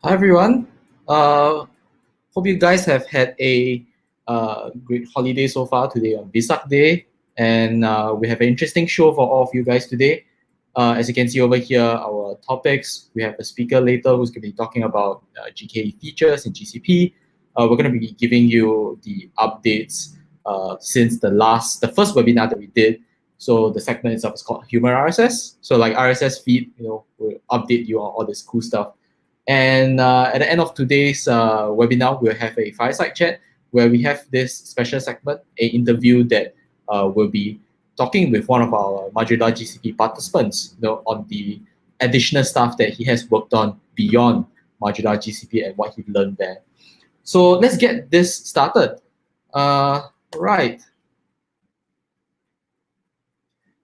Hi everyone. Hope you guys have had a great holiday so far today on Vesak Day, and we have an interesting show for all of you guys today. As you can see over here, our topics. We have a speaker later who's going to be talking about GKE features in GCP. We're going to be giving you the updates since the first webinar that we did. So the segment itself is called Human RSS. So like RSS feed, will update you on all this cool stuff. And at the end of today's webinar, we'll have a fireside chat where we have this special segment, an interview that will be talking with one of our modular GCP participants, on the additional stuff that he has worked on beyond modular GCP and what he learned there. So let's get this started. Right.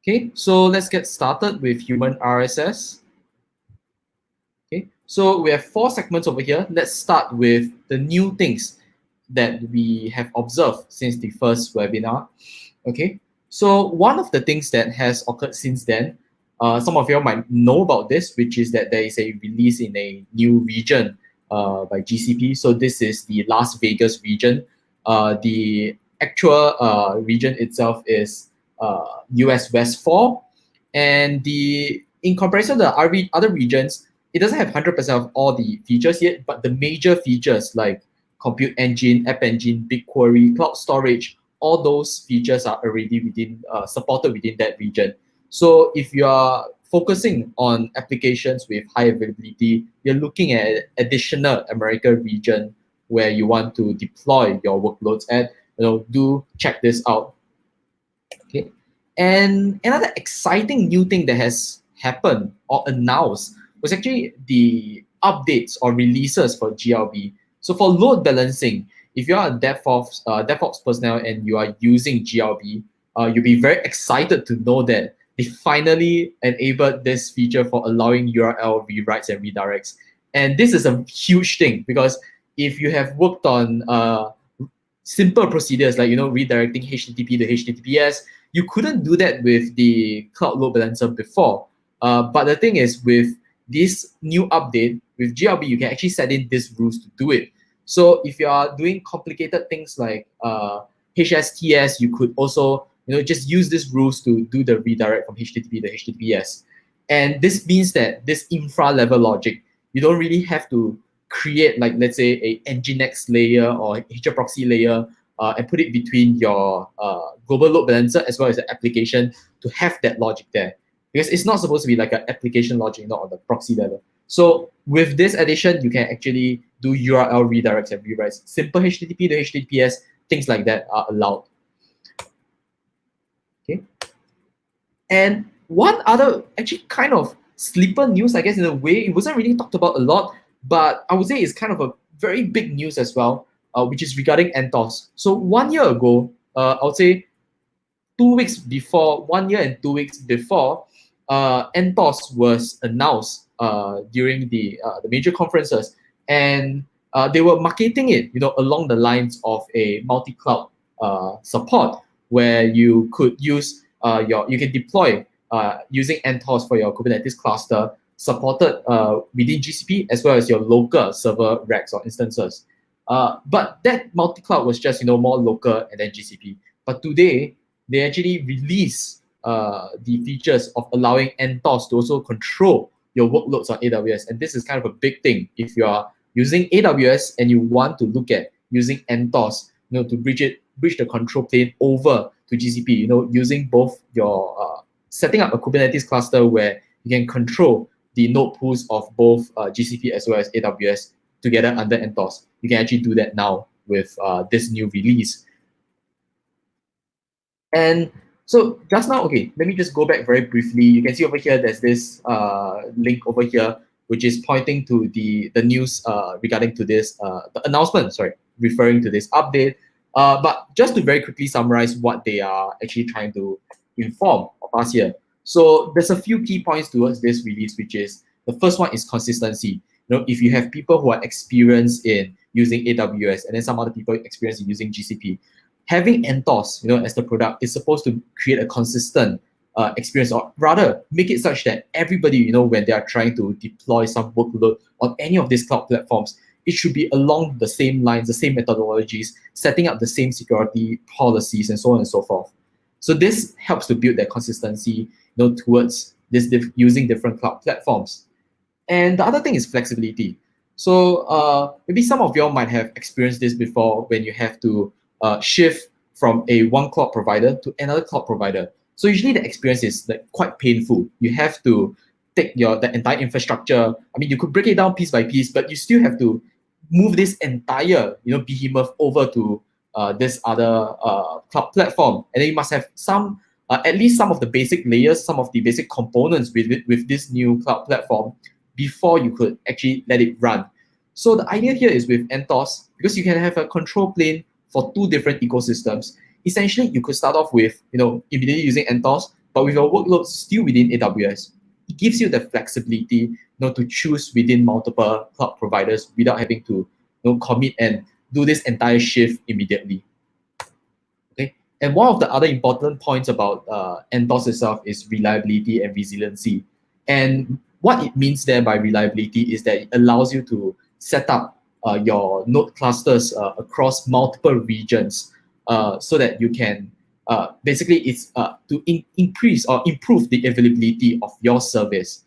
Okay, so let's get started with human RSS. Okay, so we have 4 segments over here. Let's start with the new things that we have observed since the first webinar. Okay, so one of the things that has occurred since then, some of you might know about this, which is that there is a release in a new region by GCP. So this is the Las Vegas region. The actual region itself is US West 4, and in comparison to the other regions, it doesn't have 100% of all the features yet, but the major features like compute engine, app engine, BigQuery, cloud storage, all those features are already supported within that region. So if you are focusing on applications with high availability, you're looking at additional America region where you want to deploy your workloads at, do check this out. Okay. And another exciting new thing that has happened or announced was actually the updates or releases for GLB. So for load balancing, if you are a DevOps personnel and you are using GLB, you'll be very excited to know that they finally enabled this feature for allowing URL rewrites and redirects. And this is a huge thing because if you have worked on simple procedures like redirecting HTTP to HTTPS, you couldn't do that with the Cloud Load Balancer before. But the thing is, with this new update, with GLB, you can actually set in these rules to do it. So if you are doing complicated things like HSTS, you could also just use these rules to do the redirect from HTTP to HTTPS. And this means that this infra level logic, you don't really have to create, like, let's say, a Nginx layer or HA proxy layer and put it between your global load balancer as well as the application to have that logic there. Because it's not supposed to be like an application logic, not on the proxy level. So with this addition, you can actually do URL redirects and rewrites. Simple HTTP to HTTPS, things like that are allowed. Okay. And one other actually kind of sleeper news, I guess, in a way, it wasn't really talked about a lot, but I would say it's kind of a very big news as well, which is regarding NTOS. So 1 year ago, I would say 2 weeks before, 1 year and 2 weeks before, NTOS was announced during the major conferences, and they were marketing it, along the lines of a multi-cloud support, where you could use you can deploy using NTOS for your Kubernetes cluster, supported within GCP as well as your local server racks or instances. But that multi-cloud was just more local and then GCP. But today they actually release the features of allowing NTOS to also control your workloads on AWS, and this is kind of a big thing if you are using AWS and you want to look at using NTOS, to bridge the control plane over to GCP. Using both your setting up a Kubernetes cluster where you can control the node pools of both GCP as well as AWS together under NTOS. You can actually do that now with this new release. And so just now, okay, let me just go back very briefly. You can see over here, there's this link over here, which is pointing to the news regarding to this, the announcement, referring to this update. But just to very quickly summarize what they are actually trying to inform of us here. So there's a few key points towards this release, which is, the first one is consistency. If you have people who are experienced in using AWS and then some other people experienced in using GCP, having NTOS, as the product is supposed to create a consistent experience, or rather make it such that everybody, when they are trying to deploy some workload on any of these cloud platforms, it should be along the same lines, the same methodologies, setting up the same security policies, and so on and so forth. So this helps to build that consistency, towards this using different cloud platforms. And the other thing is flexibility. So maybe some of you all might have experienced this before when you have to shift from one cloud provider to another cloud provider. So usually the experience is quite painful. You have to take the entire infrastructure. I mean, you could break it down piece by piece, but you still have to move this entire behemoth over to this other cloud platform, and then you must have some at least some of the basic layers, some of the basic components with this new cloud platform before you could actually let it run. So the idea here is with NTOS, because you can have a control plane for two different ecosystems. Essentially, you could start off with immediately using NTOS, but with your workload still within AWS. It gives you the flexibility to choose within multiple cloud providers without having to commit and do this entire shift immediately. Okay, and one of the other important points about NTOS itself is reliability and resiliency. And what it means there by reliability is that it allows you to set up your node clusters across multiple regions so that you can basically it's to increase or improve the availability of your service.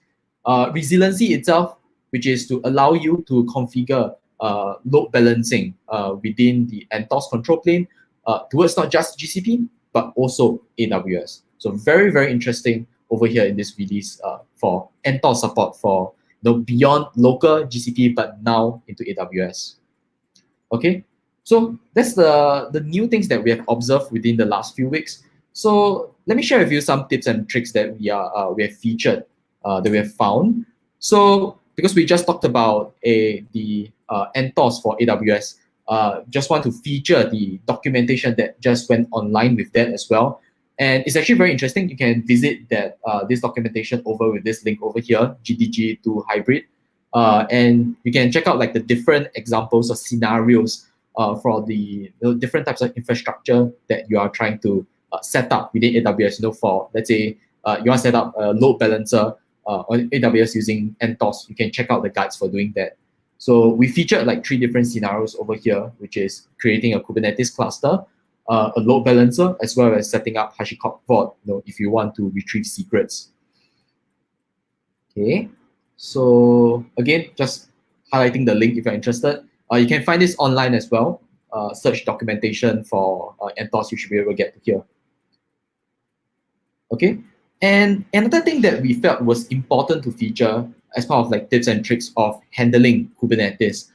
Resiliency itself, which is to allow you to configure load balancing within the NTOS control plane towards not just GCP, but also AWS. So very, very interesting over here in this release for NTOS support for beyond local GCP, but now into AWS. Okay, so that's the new things that we have observed within the last few weeks. So let me share with you some tips and tricks that we have featured, that we have found. So because we just talked about the NTOS for AWS, just want to feature the documentation that just went online with that as well. And it's actually very interesting. You can visit that this documentation over with this link over here, GDG to hybrid. And you can check out the different examples or scenarios for the different types of infrastructure that you are trying to set up within AWS. For, let's say, you want to set up a load balancer on AWS using NTOS, you can check out the guides for doing that. So we featured 3 different scenarios over here, which is creating a Kubernetes cluster, a load balancer, as well as setting up HashiCorp Vault, if you want to retrieve secrets. Okay, so again, just highlighting the link if you're interested. You can find this online as well. Search documentation for NTOS, you should be able to get to here. Okay, and another thing that we felt was important to feature as part of tips and tricks of handling Kubernetes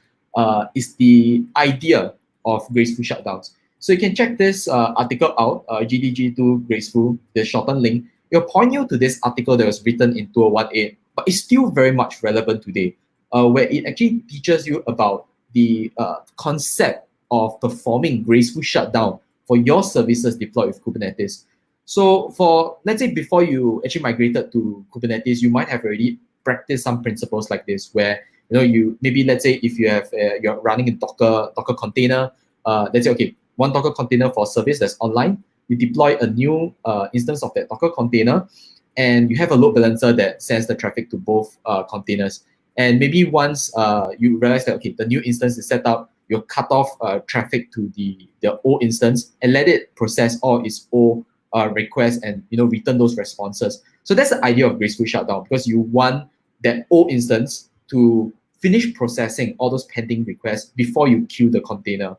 is the idea of graceful shutdowns. So you can check this article out, GDG2 Graceful, the shortened link. It'll point you to this article that was written in 2018, but it's still very much relevant today, where it actually teaches you about the concept of performing graceful shutdown for your services deployed with Kubernetes. So for, let's say, before you actually migrated to Kubernetes, you might have already practiced some principles like this, where you maybe, let's say, if you have you're running a Docker container, let's say, okay, one Docker container for service that's online, you deploy a new instance of that Docker container, and you have a load balancer that sends the traffic to both containers. And maybe once you realize that, okay, the new instance is set up, you'll cut off traffic to the old instance and let it process all its old requests and return those responses. So that's the idea of graceful shutdown, because you want that old instance to finish processing all those pending requests before you queue the container.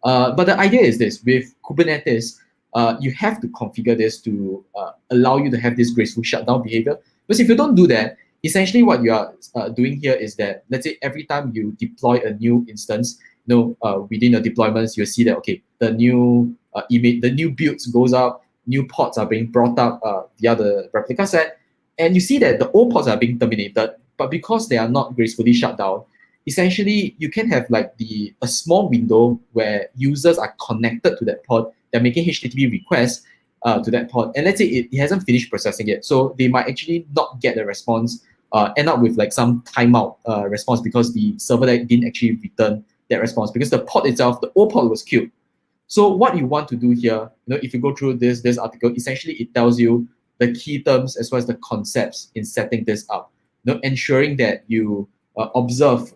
But the idea is this: with Kubernetes, you have to configure this to allow you to have this graceful shutdown behavior. Because if you don't do that, essentially what you are doing here is that, let's say, every time you deploy a new instance, within your deployments, you'll see that, okay, the new image, the new builds goes up, new pods are being brought up via the replica set, and you see that the old pods are being terminated, but because they are not gracefully shut down, essentially you can have a small window where users are connected to that pod, they're making HTTP requests to that pod, and let's say it hasn't finished processing yet, so they might actually not get a response, end up with some timeout response because the server didn't actually return that response because the pod itself, the old pod was queued. So what you want to do here, if you go through this article, essentially it tells you the key terms as well as the concepts in setting this up. Ensuring that you observe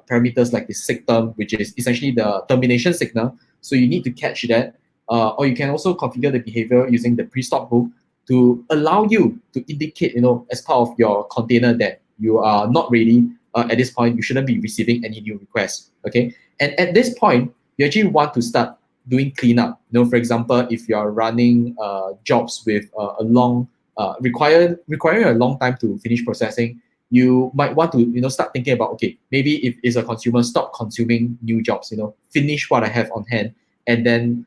parameters like the sig term, which is essentially the termination signal. So you need to catch that, or you can also configure the behavior using the pre-stop hook to allow you to indicate, as part of your container that you are not ready at this point. You shouldn't be receiving any new requests. Okay, and at this point, you actually want to start doing cleanup. For example, if you are running jobs with a long requiring a long time to finish processing, you might want to start thinking about, okay, maybe if it's a consumer, stop consuming new jobs. Finish what I have on hand, and then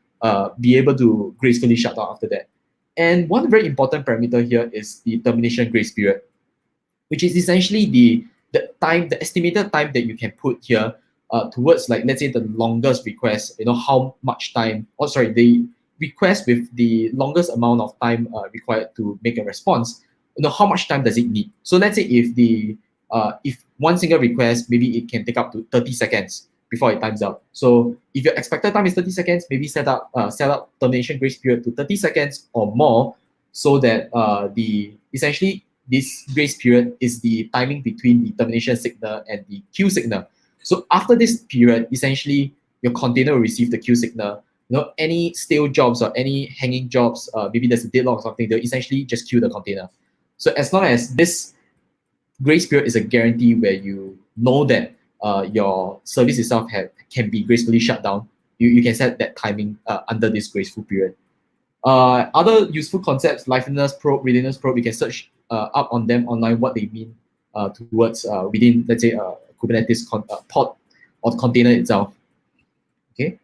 be able to gracefully shut down after that. And one very important parameter here is the termination grace period, which is essentially the estimated time that you can put here towards, like, let's say the longest request, how much time, the request with the longest amount of time required to make a response, how much time does it need? So let's say if one single request, maybe it can take up to 30 seconds before it times out. So if your expected time is 30 seconds, maybe set up termination grace period to 30 seconds or more, so that essentially this grace period is the timing between the termination signal and the queue signal. So after this period, essentially your container will receive the queue signal. Any stale jobs or any hanging jobs, maybe there's a deadlock or something, they'll essentially just queue the container. So as long as this grace period is a guarantee where you know that your service itself can be gracefully shut down, you can set that timing under this graceful period. Other useful concepts, liveness probe, readiness probe, you can search up on them online, what they mean towards within, let's say, Kubernetes pod or container itself. Okay,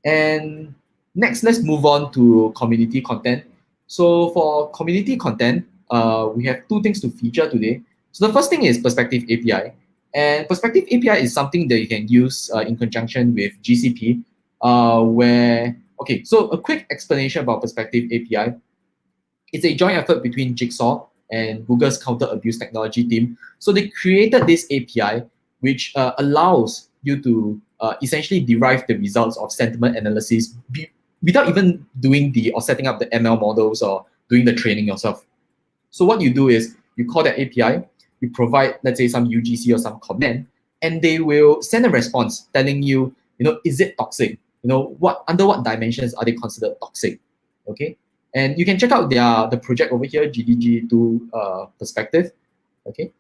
and next, let's move on to community content. So for community content, we have two things to feature today. So the first thing is Perspective API. And Perspective API is something that you can use in conjunction with GCP, so a quick explanation about Perspective API. It's a joint effort between Jigsaw and Google's counter abuse technology team. So they created this API, which allows you to essentially derive the results of sentiment analysis without even doing or setting up the ML models or doing the training yourself. So what you do is you call that API, you provide, let's say, some UGC or some command, and they will send a response telling you, is it toxic? Under what dimensions are they considered toxic? Okay, and you can check out the project over here, GDG2 Perspective. Okay,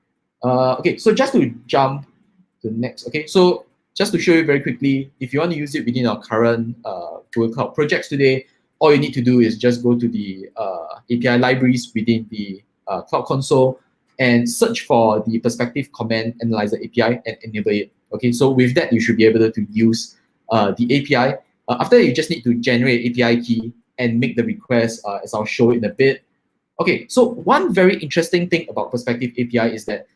so just to jump to the next. Okay, so just to show you very quickly, if you want to use it within our current Google Cloud projects today, all you need to do is just go to the API libraries within the Cloud Console and search for the Perspective Command Analyzer API and enable it. Okay, so with that, you should be able to use the API. After that, you just need to generate API key and make the request, as I'll show in a bit. Okay, so one very interesting thing about Perspective API is that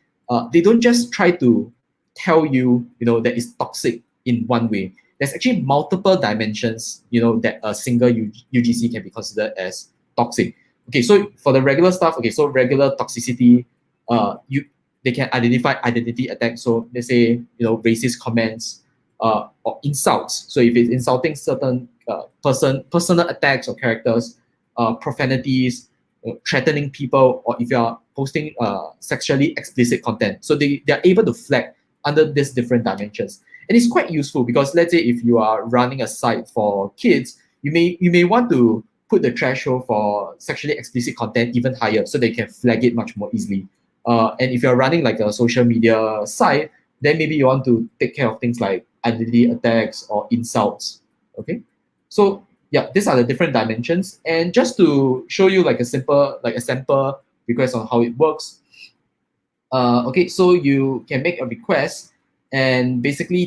they don't just try to tell you, that it's toxic in one way. There's actually multiple dimensions, that a single UGC can be considered as toxic. Okay, so for the regular stuff, so regular toxicity, they can identify identity attacks. So let's say, racist comments or insults. So if it's insulting certain personal attacks or characters, profanities, threatening people, or if you are posting sexually explicit content. So they're able to flag under these different dimensions. And it's quite useful because let's say if you are running a site for kids, you may want to put the threshold for sexually explicit content even higher so they can flag it much more easily. And if you're running like a social media site, then maybe you want to take care of things like identity attacks or insults. Okay, so yeah, these are the different dimensions. And just to show you like a sample request on how it works. So you can make a request and basically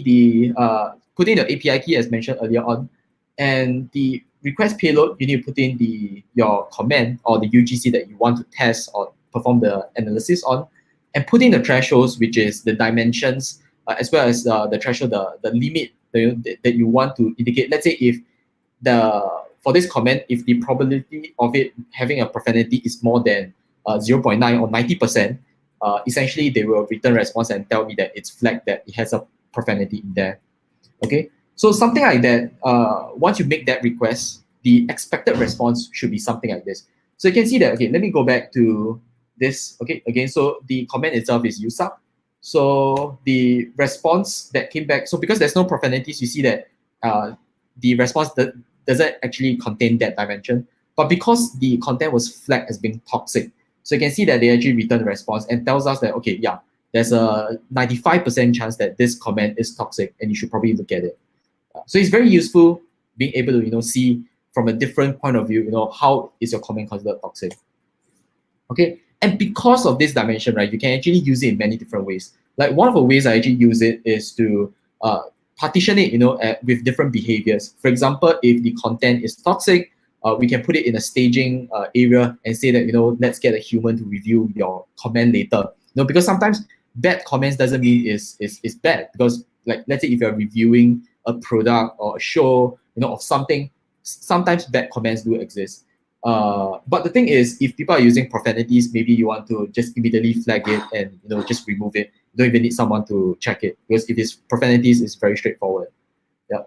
put in the API key as mentioned earlier on, and the request payload, you need to put in your command or the UGC that you want to test or perform the analysis on, and put in the thresholds, which is the dimensions, as well as the threshold, the limit that you want to indicate. Let's say if for this command, if the probability of it having a profanity is more than 0.9 or 90%, essentially they will return response and tell me that it's flagged that it has a profanity in there. Okay, so something like that. Once you make that request, the expected response should be something like this. So you can see that, okay, let me go back to this, okay, again, so the comment itself is USAP. So the response that came back, so because there's no profanities, you see that the response doesn't actually contain that dimension, but because the content was flagged as being toxic, so you can see that they actually return the response and tells us that, okay, yeah, there's a 95% chance that this comment is toxic and you should probably look at it. So it's very useful being able to, see from a different point of view, how is your comment considered toxic. Okay, and because of this dimension, right, you can actually use it in many different ways. Like one of the ways I actually use it is to partition it, with different behaviors. For example, if the content is toxic, we can put it in a staging area and say that, let's get a human to review your comment later. Because sometimes bad comments doesn't mean is bad, because like let's say if you're reviewing a product or a show, of something, sometimes bad comments do exist. But the thing is, if people are using profanities, maybe you want to just immediately flag it and just remove it. You don't even need someone to check it, because if it's profanities, it's very straightforward. Yeah.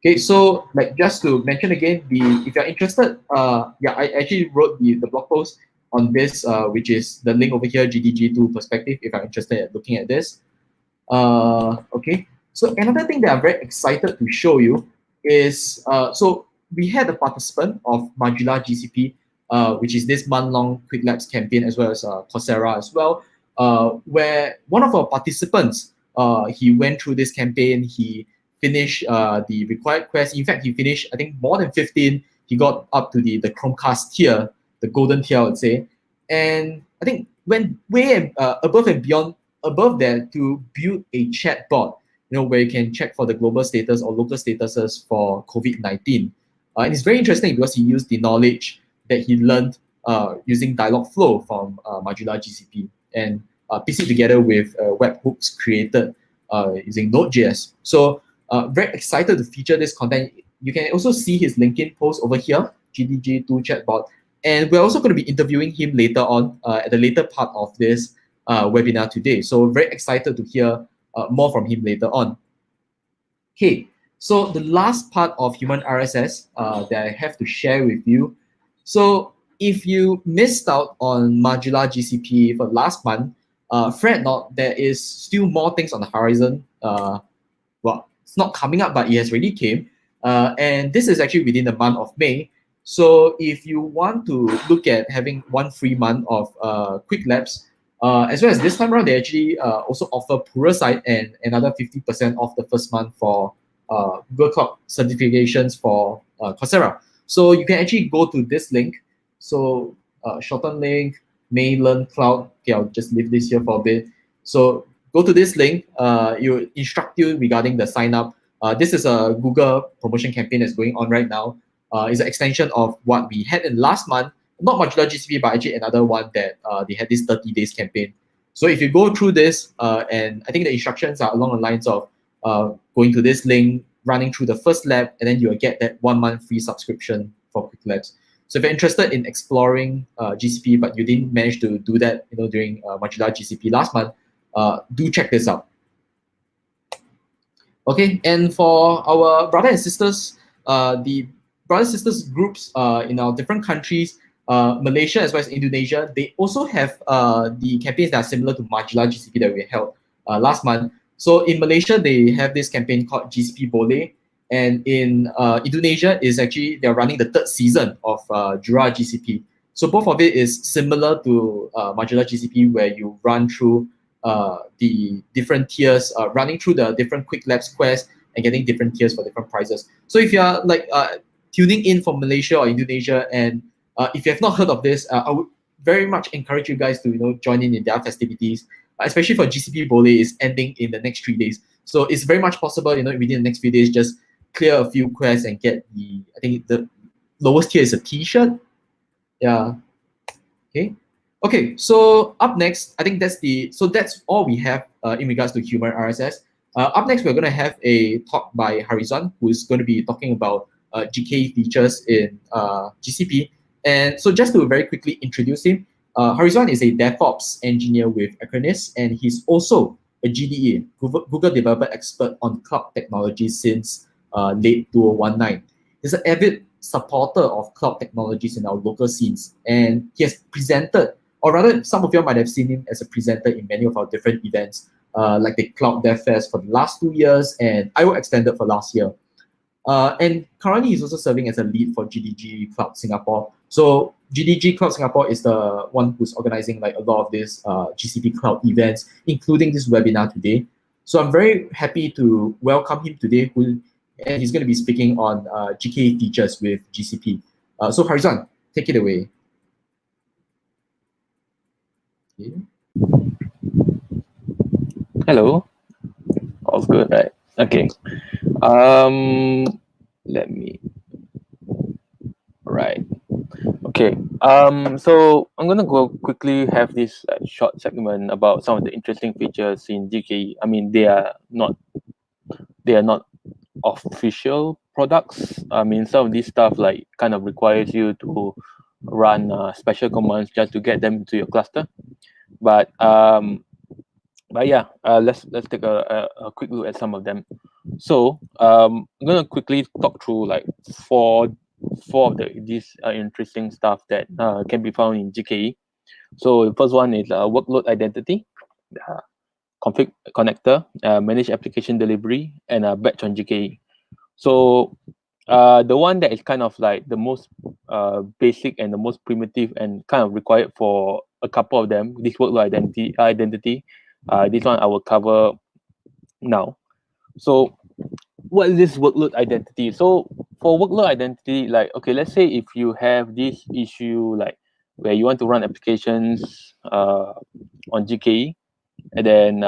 Okay, so like just to mention again, if you're interested, I actually wrote the blog post on this, which is the link over here, GDG2 perspective, if you're interested in looking at this. Okay, so another thing that I'm very excited to show you is, so we had a participant of Modular GCP, which is this month-long Quick Labs campaign, as well as Coursera as well, where one of our participants, he went through this campaign, he finished the required quest. In fact, he finished, I think, more than 15. He got up to the Chromecast tier, the golden tier, I would say. And I think went way above and beyond, above that, to build a chat bot, where you can check for the global status or local statuses for COVID-19. And it's very interesting because he used the knowledge that he learned using Dialogflow from Modular GCP and piece it together with webhooks created using Node.js. So very excited to feature this content. You can also see his LinkedIn post over here, GDG2 chatbot. And we're also going to be interviewing him later on at the later part of this webinar today. So very excited to hear more from him later on. Okay, so the last part of human RSS that I have to share with you. So if you missed out on Modular GCP for last month, fret not, there is still more things on the horizon. Well, it's not coming up, but it has already came. And this is actually within the month of May. So if you want to look at having one free month of Quick Labs, as well as this time around, they actually also offer Pluralsight and another 50% off the first month for Google Cloud certifications for Coursera. So you can actually go to this link. So shorten link, May Learn Cloud. Okay, I'll just leave this here for a bit. So go to this link. You instruct you regarding the sign up. This is a Google promotion campaign that's going on right now. It's an extension of what we had in last month, not Modular GCP, but actually another one that they had this 30 days campaign. So if you go through this, and I think the instructions are along the lines of going to this link, running through the first lab, and then you'll get that 1 month free subscription for Quick Labs. So if you're interested in exploring GCP, but you didn't manage to do that, during Modular GCP last month, do check this out. Okay, and for our brother and sisters, the brother and sisters groups in our different countries, Malaysia as well as Indonesia, they also have the campaigns that are similar to Modular GCP that we held last month. So in Malaysia, they have this campaign called GCP Boleh, and in Indonesia is actually they're running the 3rd season of Jura GCP. So both of it is similar to Modular GCP, where you run through the different tiers, running through the different Quick Labs quests and getting different tiers for different prizes. So if you're like tuning in from Malaysia or Indonesia, and if you have not heard of this, I would very much encourage you guys to join in their festivities, especially for GCP Boleh is ending in the next 3 days. So it's very much possible, within the next few days, just clear a few quests and get I think the lowest tier is a t-shirt. Yeah. Okay. Okay, so up next, I think that's all we have in regards to human RSS. Up next, we're going to have a talk by Harizwan, who is going to be talking about GKE features in GCP. And so just to very quickly introduce him, Harizwan is a DevOps engineer with Acronis, and he's also a GDE, Google Developer Expert on cloud technology since late 2019. He's an avid supporter of cloud technologies in our local scenes. And he has presented, or rather, some of you might have seen him as a presenter in many of our different events, like the Cloud Dev Fest for the last 2 years and IO Extended for last year. And currently, he's also serving as a lead for GDG Cloud Singapore. So GDG Cloud Singapore is the one who's organizing like a lot of these GCP Cloud events, including this webinar today. So I'm very happy to welcome him today, and he's going to be speaking on GKE features with GCP. So Harizan, take it away. Okay. Hello. All's good, right? Okay. Let me. Right. Okay. So I'm gonna go quickly have this short segment about some of the interesting features in GKE. I mean, they are not official products. I mean, some of this stuff like kind of requires you to run special commands just to get them into your cluster. But yeah, let's take a quick look at some of them. So I'm gonna quickly talk through like four of these interesting stuff that can be found in GKE. So the first one is workload identity, config connector, manage application delivery, and batch on GKE. So the one that is kind of like the most basic and the most primitive and kind of required for a couple of them, this workload identity, this one I will cover now. So what is this workload identity? So for workload identity, like, okay, let's say if you have this issue like where you want to run applications on GKE, and then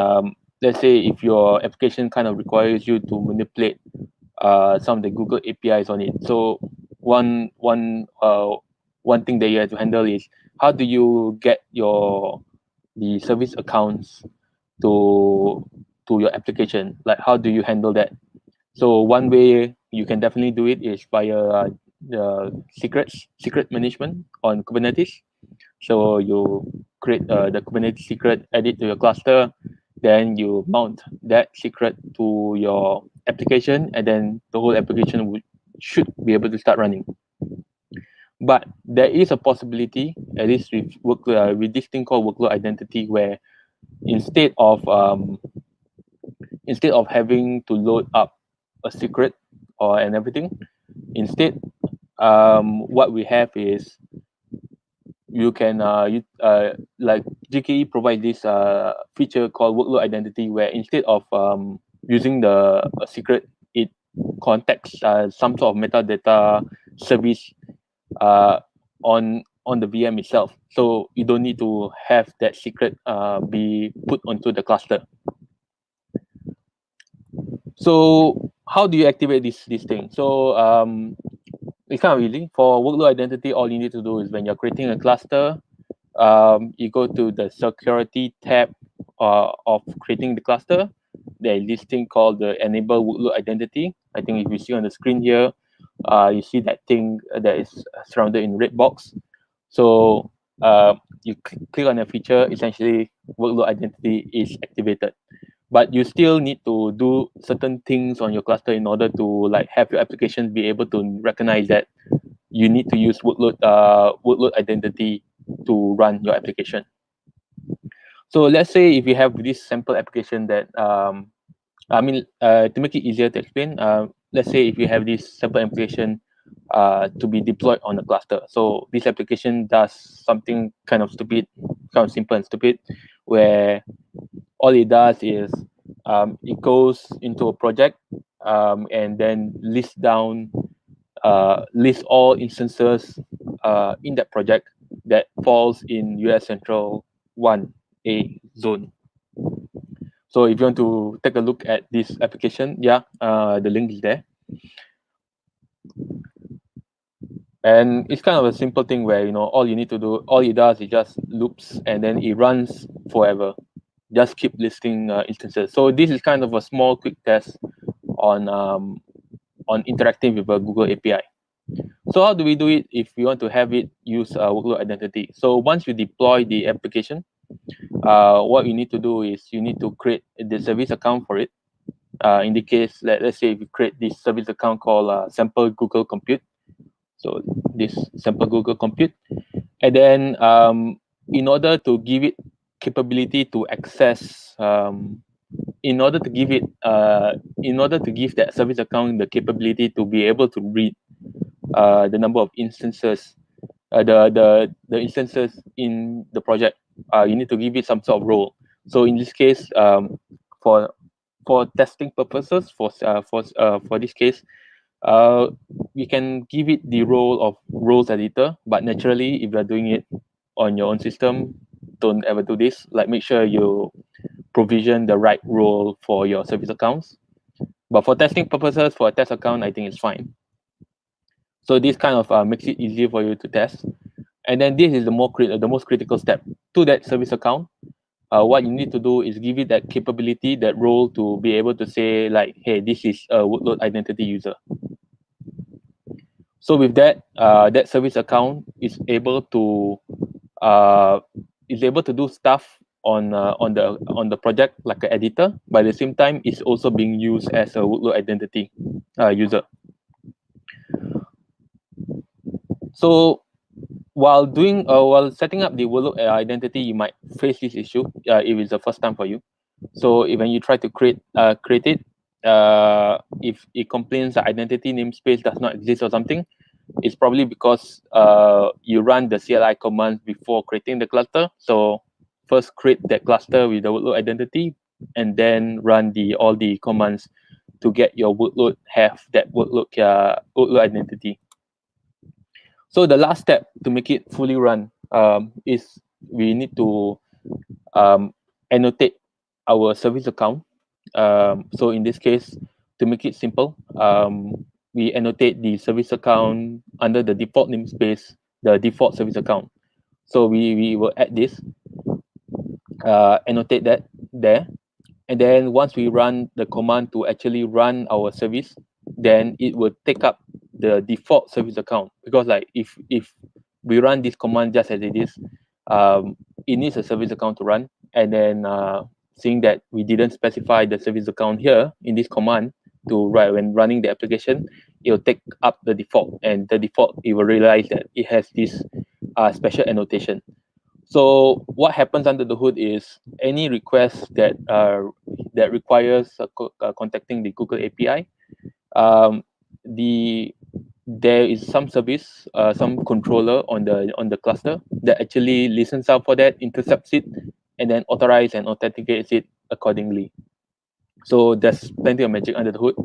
let's say if your application kind of requires you to manipulate some of the Google APIs on it. So one thing that you have to handle is how do you get the service accounts to your application? Like how do you handle that? So one way you can definitely do it is via the secret management on Kubernetes. So you create the Kubernetes secret, add it to your cluster, then you mount that secret to your application, and then the whole application should be able to start running. But there is a possibility, at least with this thing called workload identity, where instead of having to load up a secret and everything, instead what we have is you can like GKE provides this feature called workload identity, where instead of using the secret, it contacts some sort of metadata service on the VM itself. So you don't need to have that secret be put onto the cluster. So how do you activate this thing? So it's kind of easy. For workload identity, all you need to do is when you're creating a cluster, you go to the security tab of creating the cluster. There is this thing called the enable workload identity. I think if you see on the screen here, you see that thing that is surrounded in red box. So you click on a feature, essentially workload identity is activated. But you still need to do certain things on your cluster in order to like have your application be able to recognize that you need to use workload identity to run your application. So let's say if you have this sample application that to make it easier to explain, let's say if you have this sample application to be deployed on a cluster. So this application does something kind of stupid, kind of simple and stupid, where all it does is it goes into a project and then lists all instances in that project that falls in US Central 1A zone. So if you want to take a look at this application, the link is there. And it's kind of a simple thing where all it does is just loops and then it runs forever. Just keep listing instances. So this is kind of a small quick test on interacting with a Google API. So how do we do it if we want to have it use workload identity? So once you deploy the application, what you need to do is you need to create the service account for it. In the case, let's say if you create this service account called sample Google Compute, So this sample Google Compute, and then in order to give it capability to access, in order to give it, in order to give that service account the capability to be able to read the number of instances, the instances in the project, you need to give it some sort of role. So in this case, for testing purposes, for this case, we can give it the role of roles editor. But naturally, if you're doing it on your own system, don't ever do this. Like, make sure you provision the right role for your service accounts. But for testing purposes, for a test account, I think it's fine. So this kind of makes it easier for you to test. And then this is the most critical step to that service account. What you need to do is give it that capability, that role, to be able to say, like, hey, this is a workload identity user. So with that, that service account is able to do stuff on the project like an editor, but at the same time, it's also being used as a workload identity user. So while setting up the workload identity, you might face this issue if it's the first time for you. So when you try to create it, if it complains that identity namespace does not exist or something, it's probably because you run the CLI commands before creating the cluster. So first create that cluster with the workload identity, and then run all the commands to get your workload have that workload identity. So the last step to make it fully run is we need to annotate our service account. So in this case, to make it simple, we annotate the service account under the default namespace, the default service account. So we will add this, annotate that there. And then once we run the command to actually run our service, then it will take up the default service account. Because like if we run this command just as it is, it needs a service account to run. And then seeing that we didn't specify the service account here in this command to write when running the application, it will take up the default, and the default, it will realize that it has this special annotation. So what happens under the hood is any request that requires contacting the Google API, there is some service, some controller on the cluster that actually listens out for that, intercepts it, and then authorize and authenticates it accordingly. So there's plenty of magic under the hood,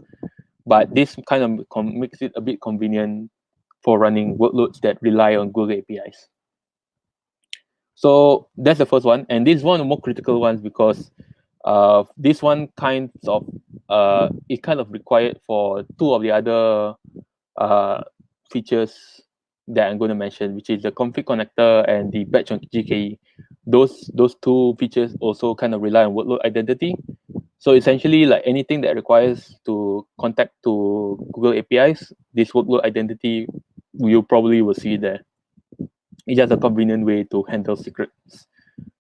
but this kind of makes it a bit convenient for running workloads that rely on Google APIs. So that's the first one, and this is one of the more critical ones because this one kind of it kind of required for two of the other features that I'm going to mention, which is the config connector and the batch on GKE. Those two features also kind of rely on workload identity. So essentially, like anything that requires to contact to Google APIs, this workload identity, you probably will see there. It's just a convenient way to handle secrets,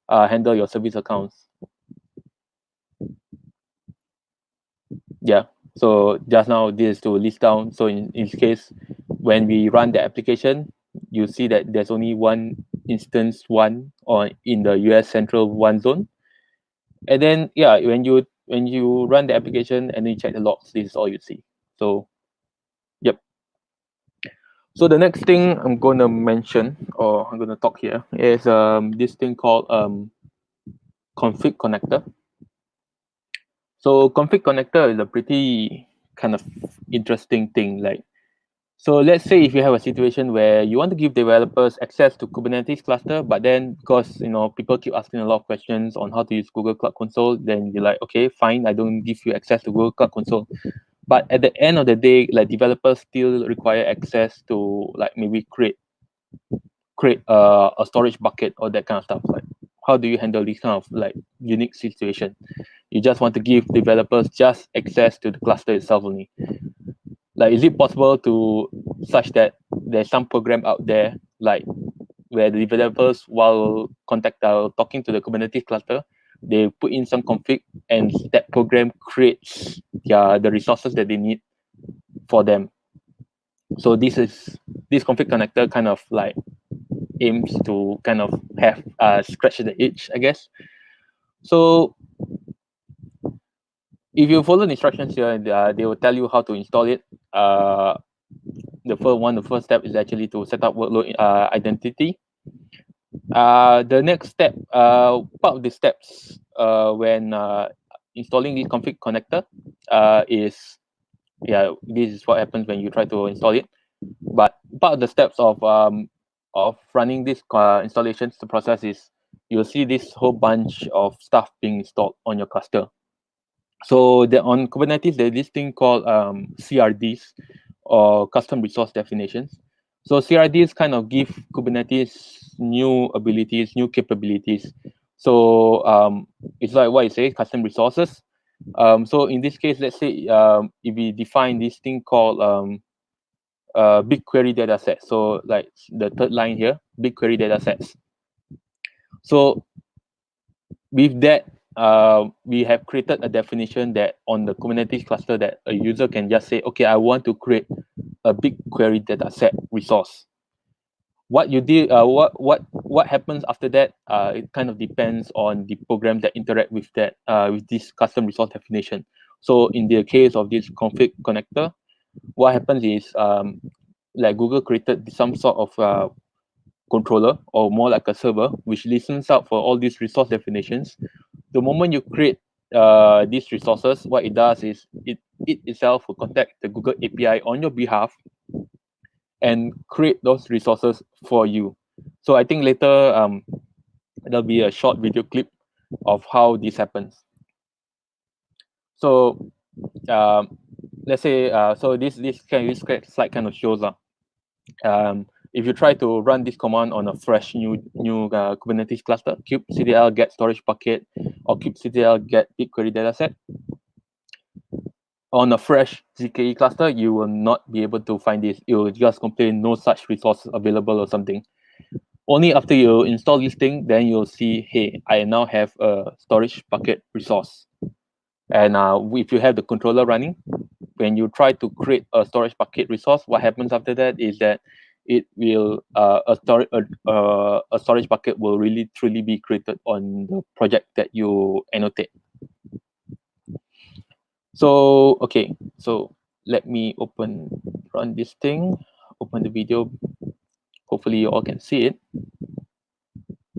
handle your service accounts. Yeah. So just now, this is to list down. So in this case, when we run the application, you see that there's only one instance one or in the US Central one zone. And then yeah, when you run the application and then you check the logs, this is all you see. So yep. So the next thing I'm going to mention, or I'm going to talk here, is this thing called config connector. So config connector is a pretty kind of interesting thing. Like, so let's say if you have a situation where you want to give developers access to Kubernetes cluster, but then because people keep asking a lot of questions on how to use Google Cloud Console, then you're like, okay, fine, I don't give you access to Google Cloud Console. But at the end of the day, like developers still require access to like maybe create a storage bucket or that kind of stuff. Like, how do you handle this kind of like unique situation? You just want to give developers just access to the cluster itself only. Like, is it possible to such that there's some program out there like where the developers, while talking to the Kubernetes cluster, they put in some config and that program creates the resources that they need for them. So this this config connector kind of like aims to kind of have scratch the itch, I guess. So if you follow the instructions here, they will tell you how to install it. The first step is actually to set up workload identity. The next step, part of the steps when installing the config connector is, this is what happens when you try to install it. But part of the steps of running this installations, the process is you'll see this whole bunch of stuff being installed on your cluster. So on Kubernetes, there's this thing called CRDs, or custom resource definitions. So CRDs kind of give Kubernetes new abilities, new capabilities. So it's like what you say, custom resources. So in this case, let's say if we define this thing called BigQuery dataset. So like the third line here, BigQuery datasets. So with that, we have created a definition that on the Kubernetes cluster that a user can just say, okay, I want to create a BigQuery dataset resource. What you did, what happens after that? It kind of depends on the program that interact with that with this custom resource definition. So in the case of this config connector, what happens is like Google created some sort of controller, or more like a server, which listens out for all these resource definitions. The moment you create these resources, what it does is it itself will contact the Google API on your behalf and create those resources for you. So I think later there'll be a short video clip of how this happens. So let's say so this slide kind of shows if you try to run this command on a fresh new Kubernetes cluster, kubectl get storage bucket or kubectl get BigQuery dataset, on a fresh GKE cluster, you will not be able to find this. It will just complain no such resource available or something. Only after you install this thing, then you'll see, hey, I now have a storage bucket resource. And if you have the controller running, when you try to create a storage bucket resource, what happens after that is that it will a storage bucket will really truly be created on the project that you annotate. So okay, so let me run this thing, open the video. Hopefully you all can see it.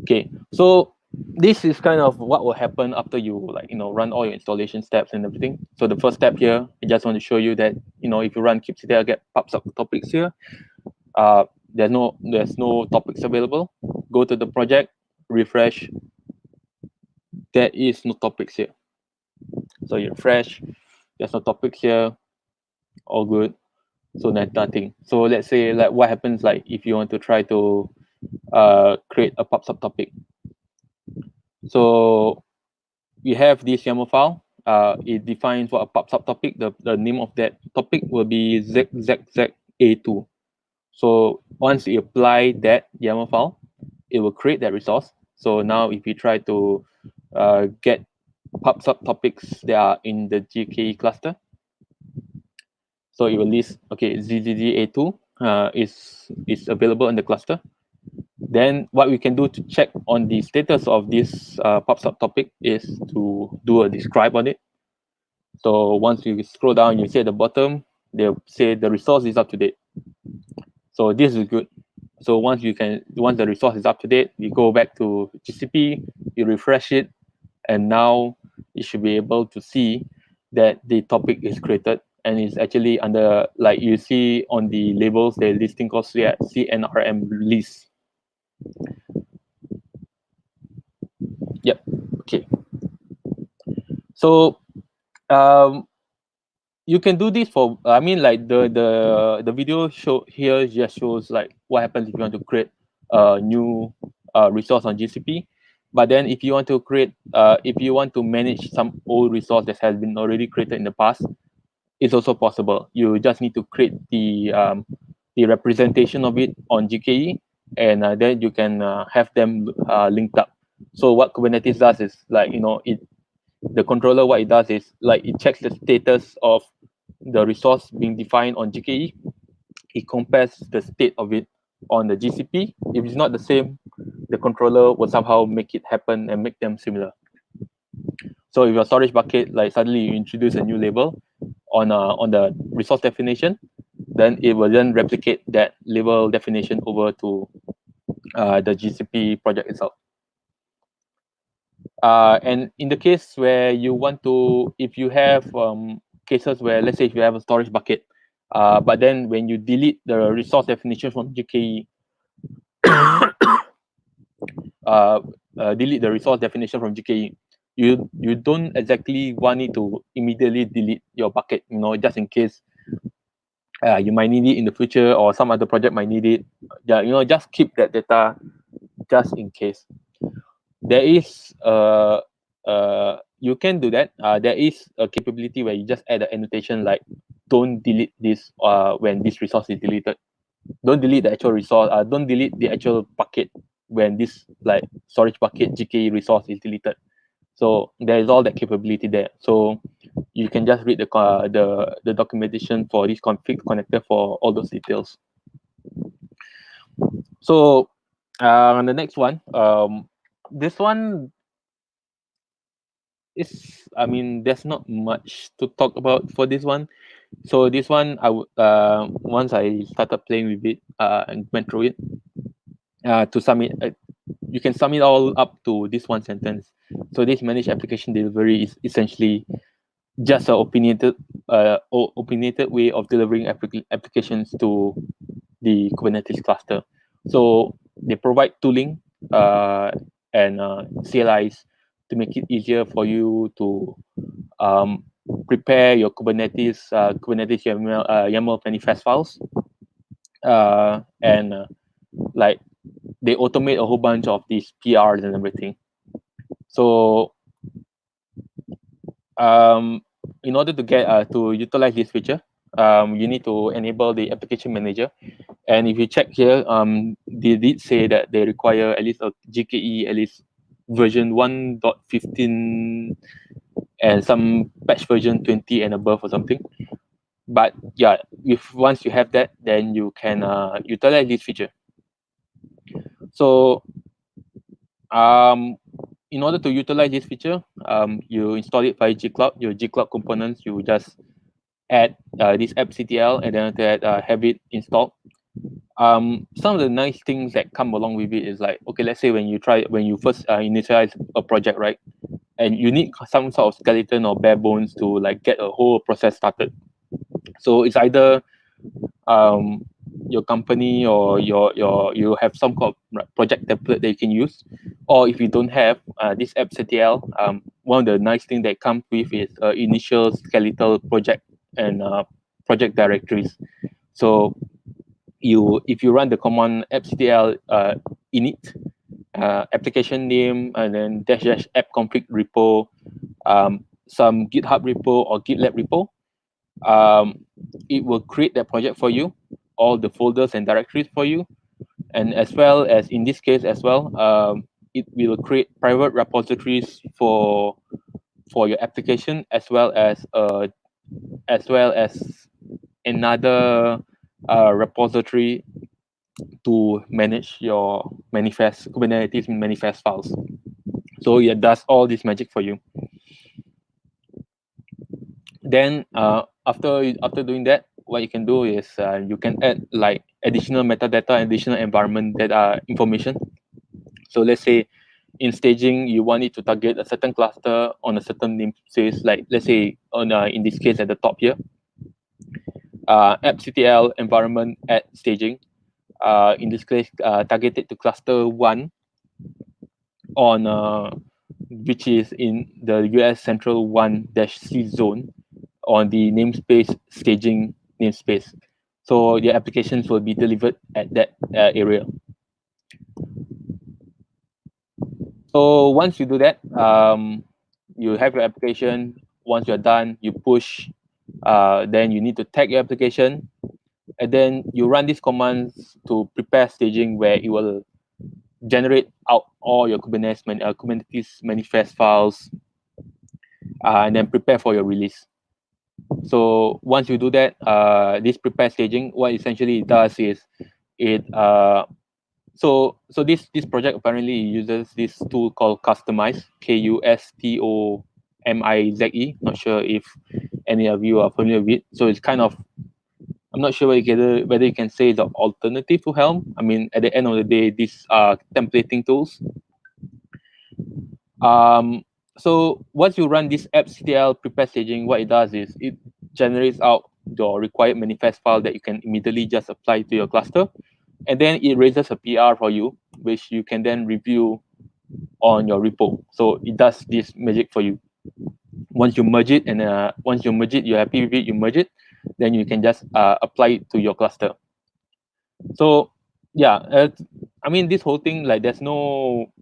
Okay, so this is kind of what will happen after you run all your installation steps and everything. So the first step here, I just want to show you that if you run kubectl get pops up topics here. There's no topics available. Go to the project, refresh. There is no topics here. So you refresh. There's no topics here. All good. So that's nothing. So let's say like what happens like if you want to try to create a pub subtopic. So we have this YAML file. It defines what a pub subtopic. The name of that topic will be ZZZA2. So once you apply that YAML file, it will create that resource. So now if you try to get pub subtopics that are in the GKE cluster, so it will list, okay, ZZZA2 is available in the cluster. Then what we can do to check on the status of this pub subtopic is to do a describe on it. So once you scroll down, you see at the bottom, they'll say the resource is up to date. So this is good. So once the resource is up to date, you go back to GCP, you refresh it, and now you should be able to see that the topic is created and it's actually under, like you see on the labels, there's this thing called CNRM list. Yep. Okay. So you can do this for, I mean, like the video here just shows like what happens if you want to create a new resource on GCP. But then if you want to create, if you want to manage some old resource that has been already created in the past, it's also possible. You just need to create the representation of it on GKE, and then you can have them linked up. So what Kubernetes does is like, the controller, what it does is like it checks the status of the resource being defined on GKE. it compares the state of it on the GCP. If it's not the same, the controller will somehow make it happen and make them similar. So if your storage bucket, like suddenly you introduce a new label on the resource definition, then it will then replicate that label definition over to the GCP project itself. And in the case where you want to, if you have cases where, let's say if you have a storage bucket, but then when you delete the resource definition from GKE, delete the resource definition from GKE, you don't exactly want it to immediately delete your bucket, just in case you might need it in the future or some other project might need it. Yeah, just keep that data just in case. There is you can do that. There is a capability where you just add an annotation like don't delete this when this resource is deleted. Don't delete the actual resource. Don't delete the actual bucket when this like storage bucket GKE resource is deleted. So there is all that capability there. So you can just read the documentation for this config connector for all those details. So on the next one, this one is, I mean, there's not much to talk about for this one. So this one, I would once I started playing with it and went through it, to sum it, you can sum it all up to this one sentence. So this managed application delivery is essentially just an opinionated way of delivering applications to the Kubernetes cluster. So they provide tooling and CLIs to make it easier for you to prepare your Kubernetes YAML manifest files, and like they automate a whole bunch of these PRs and everything. So in order to get to utilize this feature, you need to enable the application manager. And if you check here, they did say that they require at least a GKE, at least version 1.15 and some patch version 20 and above or something. But yeah, if once you have that, then you can utilize this feature. So in order to utilize this feature, you install it via gcloud. Your gcloud components, you just add this appctl and then have it installed. Some of the nice things that come along with it is like, okay, let's say when you first initialize a project, right, and you need some sort of skeleton or bare bones to like get a whole process started. So it's either your company or you have some kind of project template that you can use, or if you don't have this appctl, one of the nice things that comes with is initial skeletal project and project directories. So if you run the command appctl init application name and then -- app config repo, some GitHub repo or GitLab repo, it will create that project for you, all the folders and directories for you, and as well as in this case as well, it will create private repositories for your application, as well as another repository to manage your Kubernetes manifest files. So it does all this magic for you. Then after doing that, what you can do is you can add like additional metadata, additional environment data information. So let's say in staging, you want it to target a certain cluster on a certain namespace, like let's say on in this case at the top here, appctl environment at staging. In this case, targeted to cluster 1 on which is in the US Central 1-C zone on the namespace staging namespace. So your applications will be delivered at that area. So once you do that, you have your application. Once you're done, you push. Then you need to tag your application, and then you run these commands to prepare staging, where it will generate out all your Kubernetes manifest files, and then prepare for your release. So once you do that, this prepare staging, what essentially it does is it so this project apparently uses this tool called Customize, Kustomize. Not sure if any of you are familiar with. So it's kind of, I'm not sure whether you can say the alternative to Helm. I mean, at the end of the day, these are templating tools. So once you run this appctl prepare staging, what it does is it generates out your required manifest file that you can immediately just apply to your cluster, and then it raises a PR for you, which you can then review on your repo. So it does this magic for you. Once you merge it, and you're happy with it, you merge it, then you can just apply it to your cluster. So yeah, I mean, this whole thing, like, there's no,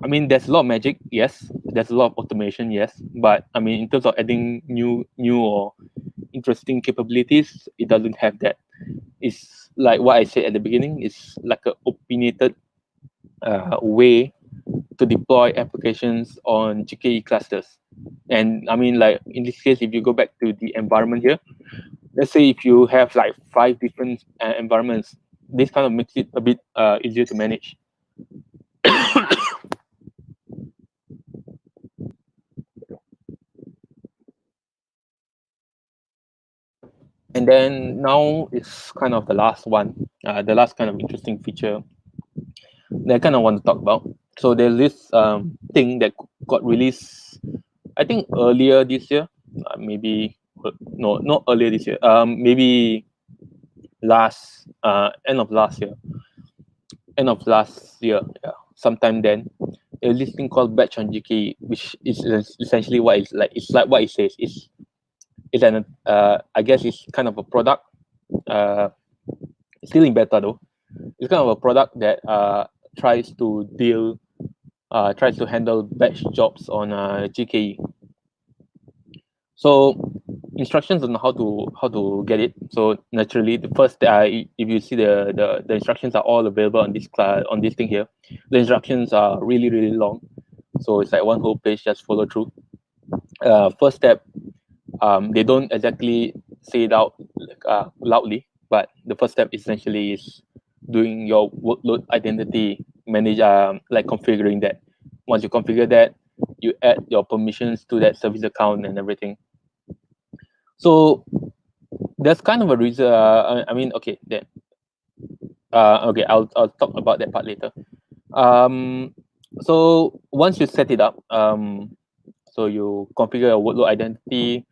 I mean, there's a lot of magic, yes. There's a lot of automation, yes. But I mean, in terms of adding new or interesting capabilities, it doesn't have that. It's like what I said at the beginning. It's like a opinionated way to deploy applications on GKE clusters. And I mean, like in this case, if you go back to the environment here, let's say if you have like 5 different environments, this kind of makes it a bit easier to manage. And then now it's kind of the last one, the last kind of interesting feature that I kind of want to talk about. So there's this thing that got released, I think earlier this year, maybe no, not earlier this year. Maybe end of last year, yeah, sometime then. There's this thing called batch on GKE, which is essentially what it's like. It's like what it says. It's an I guess it's kind of a product. Still in beta though. It's kind of a product that tries to handle batch jobs on GKE. So instructions on how to get it. So naturally, the first if you see the instructions are all available on this thing here. The instructions are really long, so it's like one whole page. Just follow through. First step, they don't exactly say it out loudly, but the first step essentially is doing your workload identity manage, like configuring that. Once you configure that, you add your permissions to that service account and everything. So there's kind of a reason. I mean, okay, then. Okay, I'll talk about that part later. So once you set it up, so you configure your workload identity.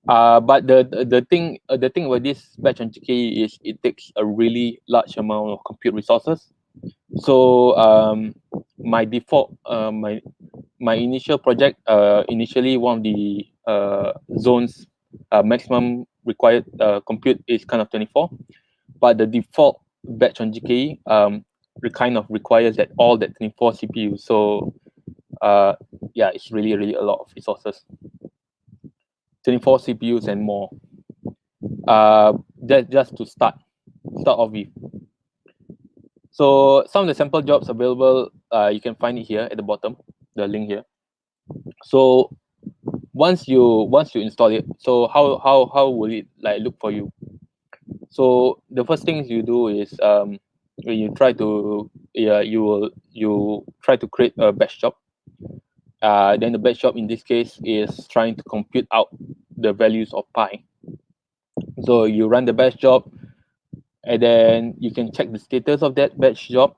But the thing about this batch on GKE is it takes a really large amount of compute resources. So my default, my initial project, initially one of the zones maximum required compute is kind of 24, but the default batch on GKE kind of requires that all that 24 CPUs. So yeah, it's really a lot of resources. 24 CPUs and more. Just to start off with. So some of the sample jobs available, you can find it here at the bottom, the link here. So once you install it, so how will it like look for you? So the first things you do is when you try to you try to create a batch job. Then the batch job in this case is trying to compute out the values of pi. So you run the batch job, and then you can check the status of that batch job.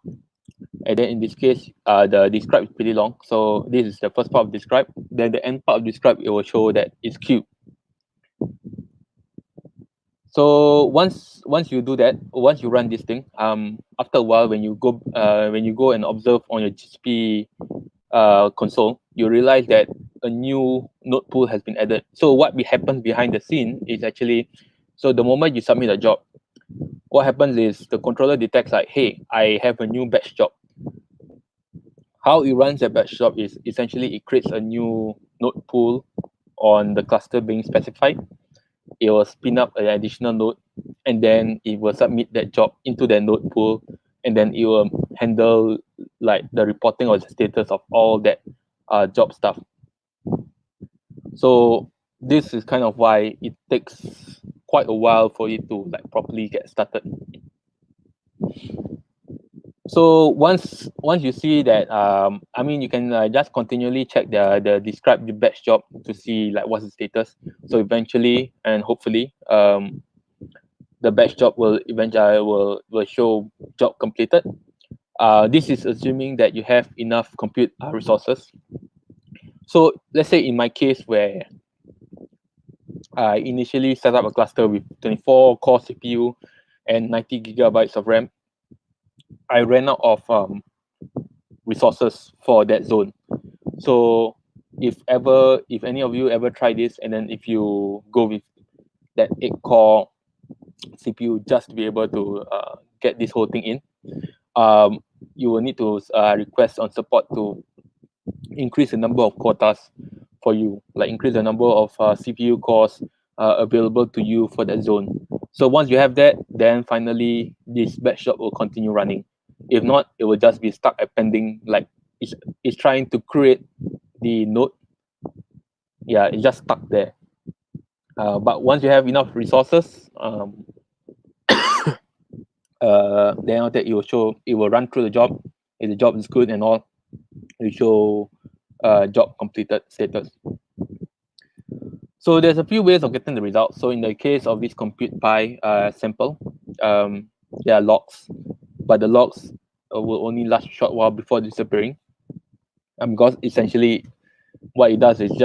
And then in this case, the describe is pretty long. So this is the first part of describe. Then the end part of describe, it will show that it's queued. So once you do that, once you run this thing, after a while, when you go and observe on your GCP console, you realize that a new node pool has been added. So what happens behind the scene is actually, so the moment you submit a job, what happens is the controller detects like, hey, I have a new batch job. How it runs that batch job is essentially it creates a new node pool on the cluster being specified. It will spin up an additional node, and then it will submit that job into the node pool, and then it will handle like the reporting of the status of all that job stuff. So this is kind of why it takes quite a while for it to like properly get started. So once you see that, I mean, you can just continually check the describe the batch job to see like what's the status. So eventually and hopefully, the batch job will eventually will show job completed. This is assuming that you have enough compute resources. So let's say in my case where I initially set up a cluster with 24 core CPU and 90 gigabytes of RAM, I ran out of resources for that zone. So if any of you ever try this, and then if you go with that 8 core CPU just to be able to get this whole thing in, you will need to request on support to increase the number of quotas for you, like increase the number of CPU cores available to you for that zone. So once you have that, then finally this batch job will continue running. If not, it will just be stuck at pending, like it's trying to create the node. Yeah, it's just stuck there. But once you have enough resources, then after that it will run through the job. If the job is good and all, it will show job completed status. So there's a few ways of getting the results. So in the case of this compute pi sample, there are logs, but the logs will only last a short while before disappearing. Because essentially what it does is it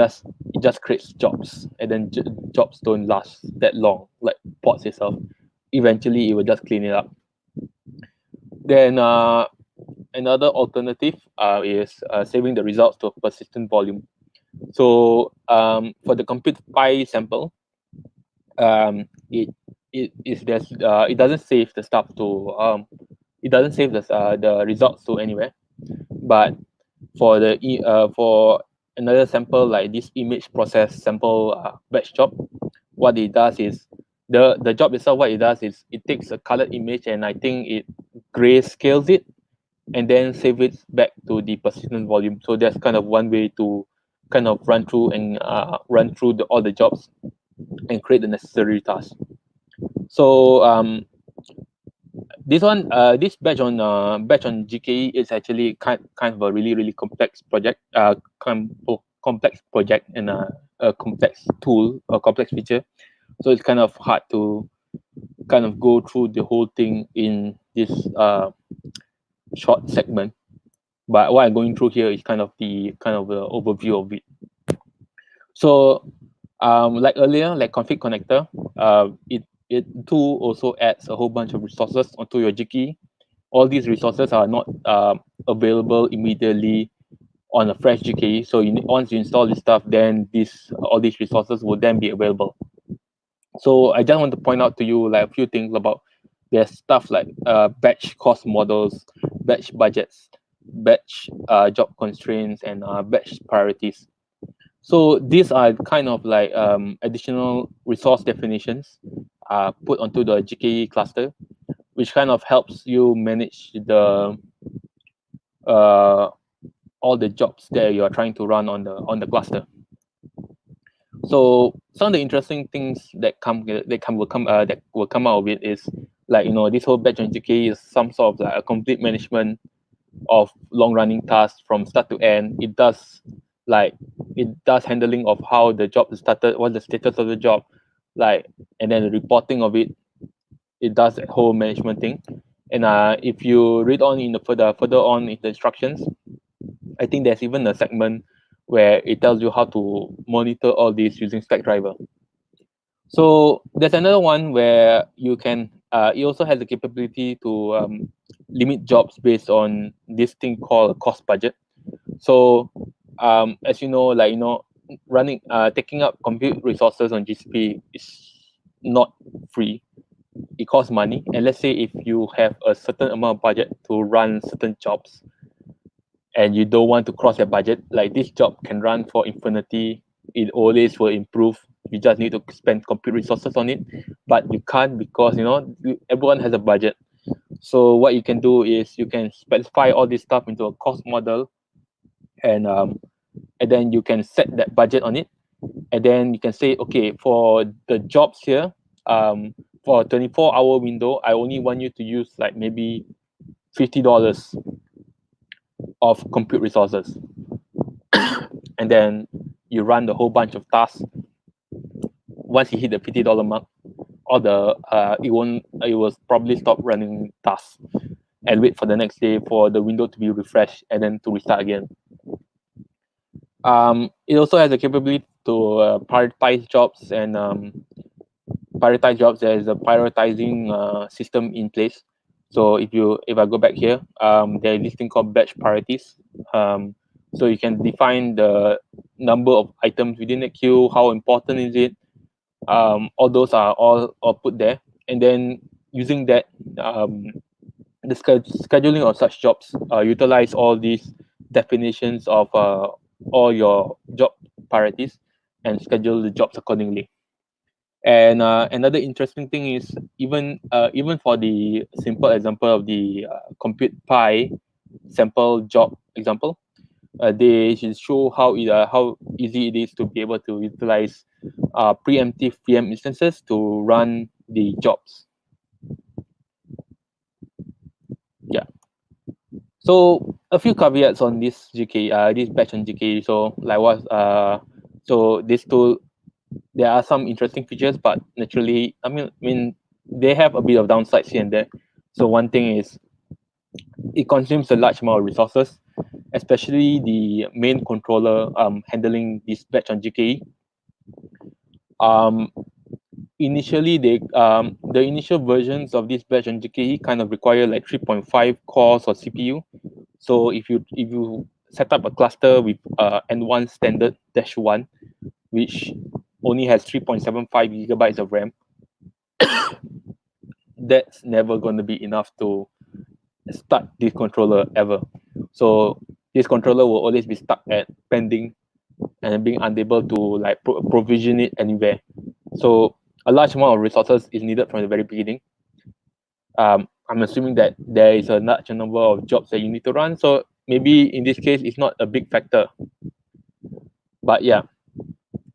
just creates jobs, and then jobs don't last that long, like pods itself. Eventually it will just clean it up. Then another alternative is saving the results to a persistent volume. So for the compute pi sample, it doesn't save the stuff to it doesn't save the results to anywhere. But for another sample like this image process sample batch job, what it does is the job itself, what it does is it takes a colored image, and I think it grayscales it and then save it back to the persistent volume. So that's kind of one way to kind of run through and run through all the jobs and create the necessary tasks. So this batch on GKE is actually kind of a really complex project, complex project, and a complex tool, a complex feature. So it's kind of hard to kind of go through the whole thing in this short segment. But what I'm going through here is kind of the overview of it. So like earlier, like config connector, it too also adds a whole bunch of resources onto your GKE. All these resources are not available immediately on a fresh GKE. So once you install this stuff, then all these resources will then be available. So I just want to point out to you like a few things about there's stuff like batch cost models, batch budgets, batch job constraints, and batch priorities. So these are kind of like additional resource definitions put onto the GKE cluster, which kind of helps you manage the all the jobs that you are trying to run on the cluster. So some of the interesting things that will come out of it is like this whole batch on GKE is some sort of like a complete management of long running tasks from start to end. It does handling of how the job is started, what's the status of the job, like, and then the reporting of it. It does that whole management thing. And if you read on in the further on in the instructions, I think there's even a segment where it tells you how to monitor all these using Stackdriver. So there's another one where you can it also has the capability to limit jobs based on this thing called a cost budget. So as you know, running taking up compute resources on GCP is not free. It costs money, and let's say if you have a certain amount of budget to run certain jobs and you don't want to cross that budget, like this job can run for infinity. It always will improve. You just need to spend compute resources on it, but you can't because everyone has a budget. So what you can do is you can specify all this stuff into a cost model, and then you can set that budget on it, And then you can say, okay, for the jobs here, for a 24-hour window, I only want you to use like maybe $50 of compute resources. And then you run the whole bunch of tasks. Once you hit the $50 mark, all the it will probably stop running tasks and wait for the next day for the window to be refreshed and then to restart again. It also has the capability to prioritize jobs and prioritize jobs. There is a prioritizing system in place. So if I go back here, there is this thing called batch priorities. So you can define the number of items within the queue, how important is it. All those are all put there, and then using that, the scheduling of such jobs utilize all these definitions of all your job priorities and schedule the jobs accordingly. And another interesting thing is even for the simple example of the compute pi sample job example, they should show how easy it is to be able to utilize preemptive VM instances to run the jobs. Yeah. So a few caveats on this GKE, this batch on GKE. So like what so this tool, there are some interesting features, but naturally, I mean, they have a bit of downsides here and there. So one thing is it consumes a large amount of resources, especially the main controller handling this batch on GKE. Um, Initially, the initial versions of this batch on GKE kind of require like 3.5 cores of CPU. So if you set up a cluster with N1 standard -1, which only has 3.75 gigabytes of RAM, that's never going to be enough to start this controller ever. So this controller will always be stuck at pending and being unable to like provision it anywhere. So a large amount of resources is needed from the very beginning. I'm assuming that there is a large number of jobs that you need to run. So maybe in this case, it's not a big factor. But yeah,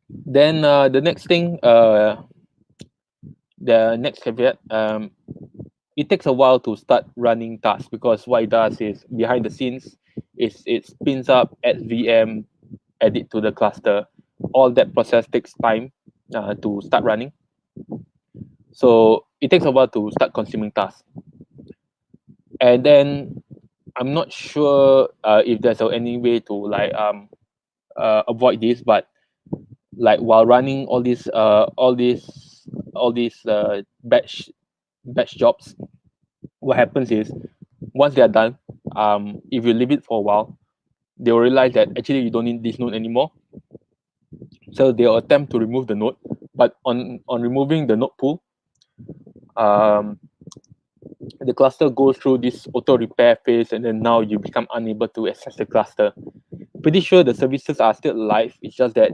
then the next thing, the next caveat, it takes a while to start running tasks because what it does is behind the scenes, it spins up, adds VM, add it to the cluster. All that process takes time to start running. So it takes a while to start consuming tasks. And then I'm not sure if there's any way to like avoid this, but like while running all these batch jobs, what happens is once they are done, if you leave it for a while, they will realize that actually you don't need this node anymore. So they'll attempt to remove the node, but on removing the node pool, the cluster goes through this auto repair phase, and then now you become unable to access the cluster. Pretty sure the services are still alive. It's just that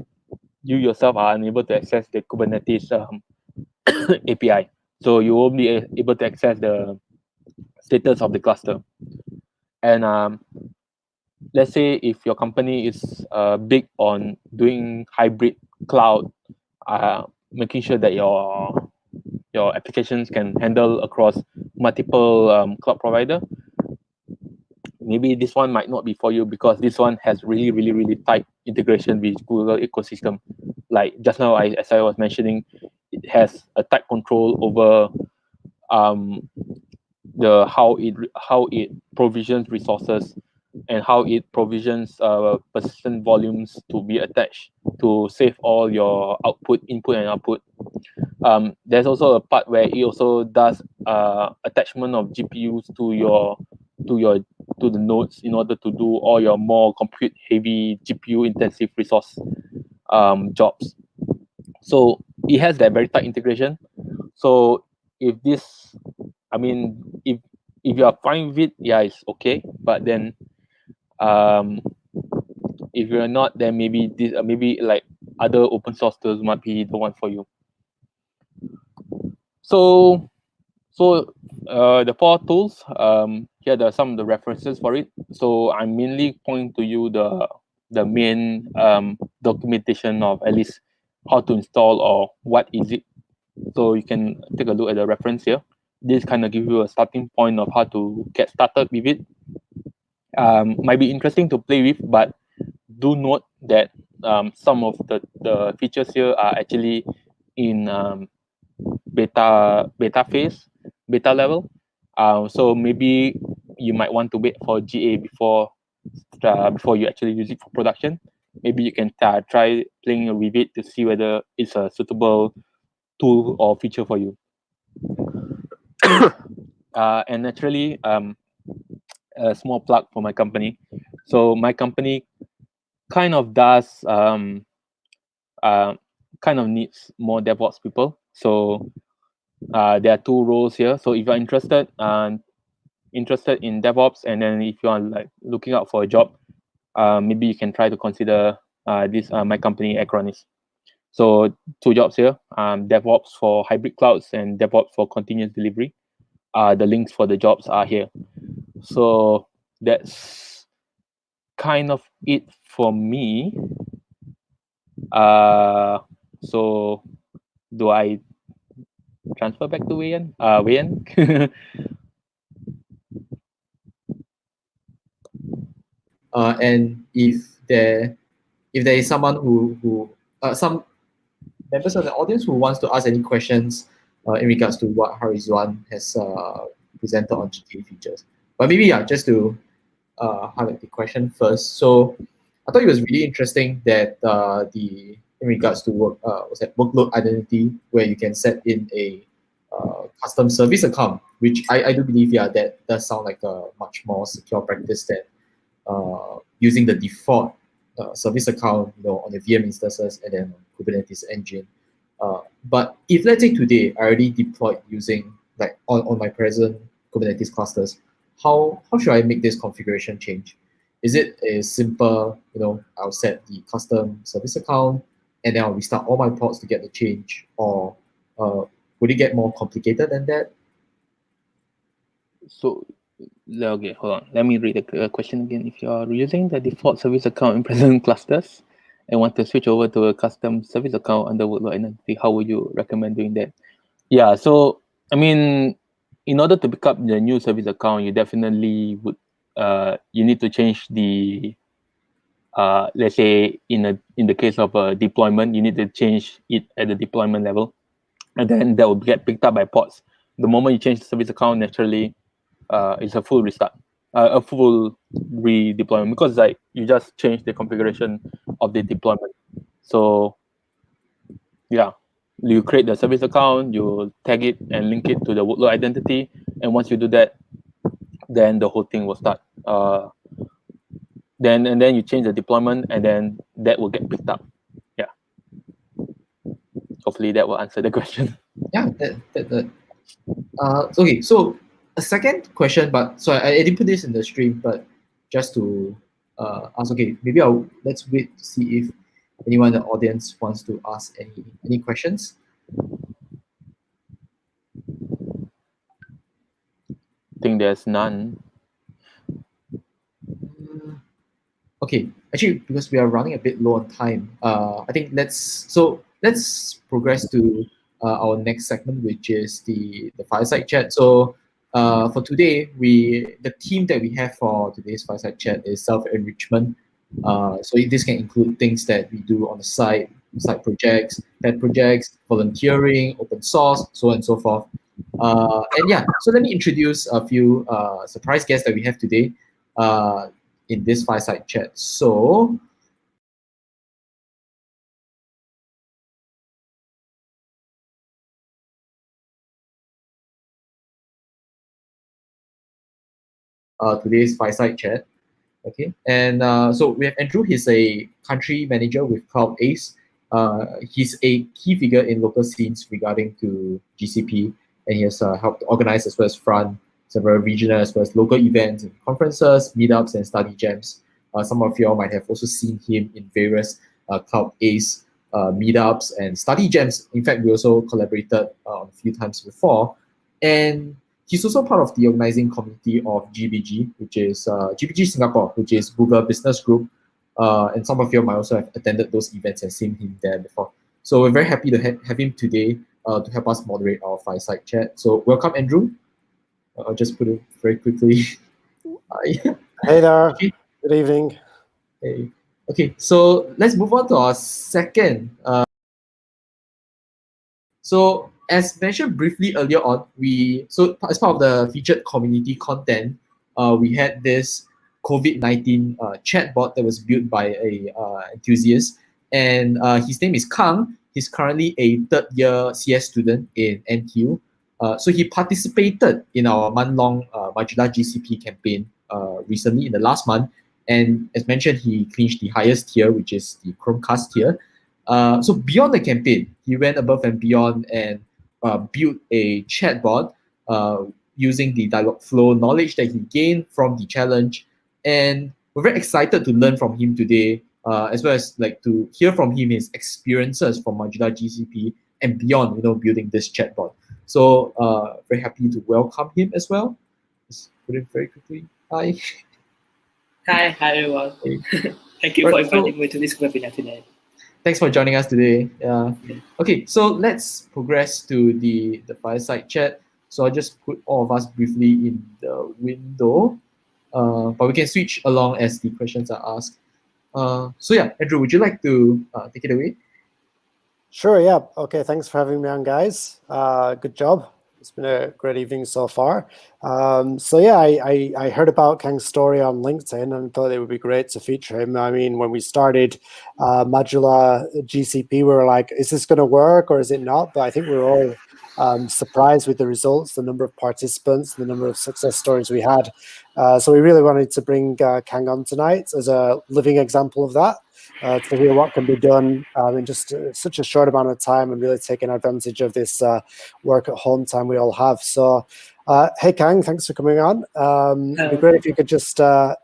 you yourself are unable to access the Kubernetes API. So you won't be able to access the status of the cluster. And let's say if your company is big on doing hybrid cloud, making sure that your applications can handle across multiple cloud provider, maybe this one might not be for you because this one has really tight integration with Google ecosystem. Like just now, as I was mentioning, it has a tight control over the how it provisions resources and how it provisions persistent volumes to be attached to save all your input and output. There's also a part where it also does attachment of GPUs to the nodes in order to do all your more compute heavy GPU intensive resource jobs. So it has that very tight integration. So if this, I mean, if you are fine with it, yeah, it's okay. But then, if you're not, then maybe this, maybe like other open source tools might be the one for you. So the four tools, here are some of the references for it. So I'm mainly pointing to you the main documentation of at least how to install or what is it. So you can take a look at the reference here. This kind of give you a starting point of how to get started with it. Might be interesting to play with, but do note that some of the features here are actually in beta level. So maybe you might want to wait for GA before you actually use it for production. Maybe you can try playing with it to see whether it's a suitable tool or feature for you. And naturally, a small plug for my company. So my company kind of does kind of needs more DevOps people. So there are two roles here. So if you're interested in DevOps, and then if you are like looking out for a job, maybe you can try to consider this my company Acronis. So two jobs here: DevOps for hybrid clouds and DevOps for continuous delivery. The links for the jobs are here. So that's kind of it for me. So do I transfer back to Wayan? Wayan? And if there is someone who some members of the audience who wants to ask any questions in regards to what Harizwan has presented on GKE features. But maybe just to highlight the question first. So I thought it was really interesting that in regards to workload identity, where you can set in a custom service account, which I do believe that does sound like a much more secure practice than using the default service account, on the VM instances and then Kubernetes engine. But if let's say today I already deployed using like on my present Kubernetes clusters, how should I make this configuration change? Is it a simple, I'll set the custom service account and then I'll restart all my pods to get the change, or would it get more complicated than that? So, okay, hold on. Let me read the question again. If you are using the default service account in present clusters and want to switch over to a custom service account under workload identity, how would you recommend doing that? Yeah, so I mean, in order to pick up the new service account, you definitely would you need to change the let's say in the case of a deployment, you need to change it at the deployment level, and then that will get picked up by pods. The moment you change the service account, naturally, it's a full restart, a full redeployment, because like you just change the configuration of the deployment. So yeah, you create the service account, you tag it and link it to the workload identity, and once you do that, then the whole thing will start. Then you change the deployment, and then that will get picked up. Yeah. Hopefully that will answer the question. Yeah, okay. So a second question, but so I didn't put this in the stream, but just to ask. Okay, maybe let's wait to see if anyone in the audience wants to ask any questions. I think there's none. Okay, actually, because we are running a bit low on time, I think let's progress to our next segment, which is the fireside chat. So for today, the theme that we have for today's fireside chat is self-enrichment. So this can include things that we do on the side projects, pet projects, volunteering, open source, so on and so forth. And yeah, so let me introduce a few surprise guests that we have today in this fireside chat. So today's fireside chat. Okay, and so we have Andrew. He's a country manager with Cloud Ace. He's a key figure in local scenes regarding to GCP, and he has helped organize as well as run several regional as well as local events and conferences, meetups, and study jams. Some of you all might have also seen him in various Cloud Ace meetups and study jams. In fact, we also collaborated a few times before, and he's also part of the organizing committee of GBG, which is GBG Singapore, which is Google Business Group. and some of you might also have attended those events and seen him there before. So we're very happy to have him today to help us moderate our Fireside Chat. So welcome, Andrew. I'll just put it very quickly. Hi. Hey there. Okay. Good evening. Hey. Okay, so let's move on to our second. So as mentioned briefly earlier on, so as part of the featured community content, we had this COVID-19 chatbot that was built by a enthusiast, and his name is Kang. He's currently a third-year CS student in NTU. So he participated in our month-long modular GCP campaign recently in the last month, and as mentioned, he clinched the highest tier, which is the Chromecast tier. So beyond the campaign, he went above and beyond and built a chatbot using the dialog flow knowledge that he gained from the challenge. And we're very excited to learn from him today, as well as like to hear from him his experiences from modular GCP and beyond, building this chatbot. So very happy to welcome him as well. Just put it very quickly. Hi. Hi everyone. Hey. Thank you for inviting me to this webinar today. Thanks for joining us today. Okay, so let's progress to the fireside chat. So I'll just put all of us briefly in the window, but we can switch along as the questions are asked. So yeah, Andrew, would you like to take it away? Sure, yeah. Okay, thanks for having me on, guys. Good job. It's been a great evening so far. So yeah, I heard about Kang's story on LinkedIn and thought it would be great to feature him. I mean, when we started modular GCP, we were like, is this going to work or is it not? But I think we were all surprised with the results, the number of participants, the number of success stories we had. So we really wanted to bring Kang on tonight as a living example of that. To hear what can be done in just such a short amount of time and really taking advantage of this work at home time we all have. So, hey, Kang, thanks for coming on. It'd be great if you could just kind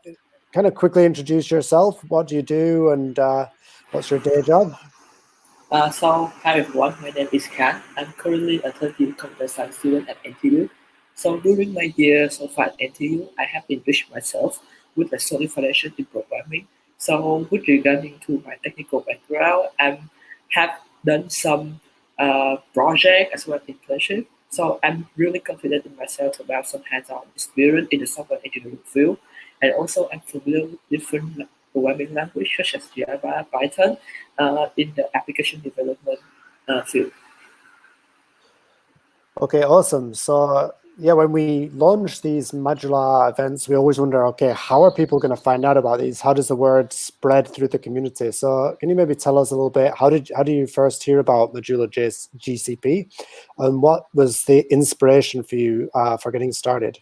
of quickly introduce yourself. What do you do and what's your day job? So, hi everyone, my name is Kang. I'm currently a third-year computer science student at NTU. So during my year so far at NTU, I have enriched myself with a solid foundation in programming. So with regarding to my technical background, I have done some project as well as internship. So I'm really confident in myself about some hands-on experience in the software engineering field. And also I'm familiar with different programming languages such as Java, Python in the application development field. Okay, awesome. So yeah, when we launch these modular events, we always wonder, okay, how are people going to find out about these? How does the word spread through the community? So can you maybe tell us a little bit, how do you first hear about modular GCP, and what was the inspiration for you for getting started?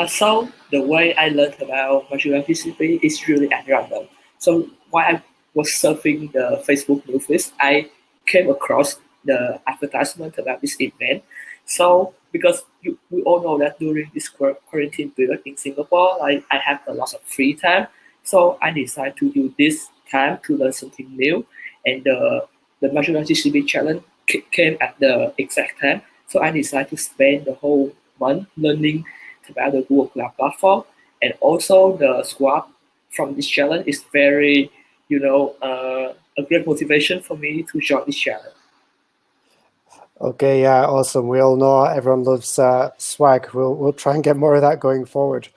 So the way I learned about modular GCP is really at random. So while I was surfing the Facebook newsfeed, I came across the advertisement about this event. So because we all know that during this quarantine period in Singapore, I have a lot of free time. So I decided to use this time to learn something new. And the modular GCP challenge came at the exact time. So I decided to spend the whole month learning about the Google Cloud platform, and also the squad from this challenge is very, a great motivation for me to join this challenge. Okay, yeah, awesome. We all know everyone loves swag. We'll try and get more of that going forward.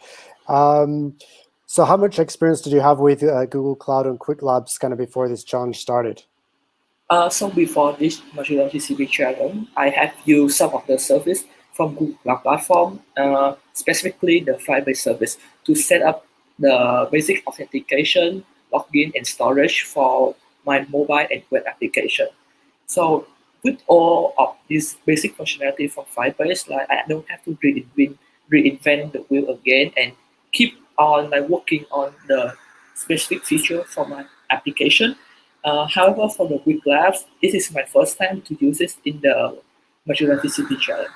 So how much experience did you have with Google Cloud and Quick Labs kind of before this challenge started? So before this modular GCP challenge, I have used some of the service from Google Cloud Platform, specifically the Firebase service, to set up the basic authentication, login, and storage for my mobile and web application. So with all of this basic functionality from Firebase, like I don't have to reinvent the wheel again and keep on working on the specific feature for my application. However, for the Quick Labs, this is my first time to use this in the modular GCP challenge.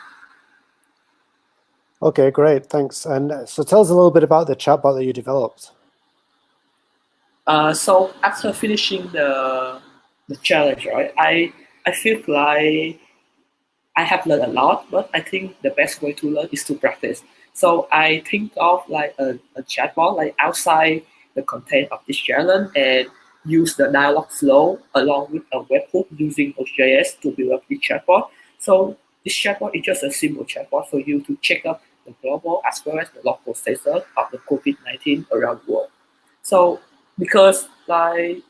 Okay, great, thanks. And so tell us a little bit about the chatbot that you developed. So after finishing the challenge, right, I feel like I have learned a lot, but I think the best way to learn is to practice. So I think of like a chatbot like outside the content of this challenge and use the dialog flow along with a webhook using Node.js to build up the chatbot. So this chatbot is just a simple chatbot for you to check up the global as well as the local status of the COVID-19 around the world. So because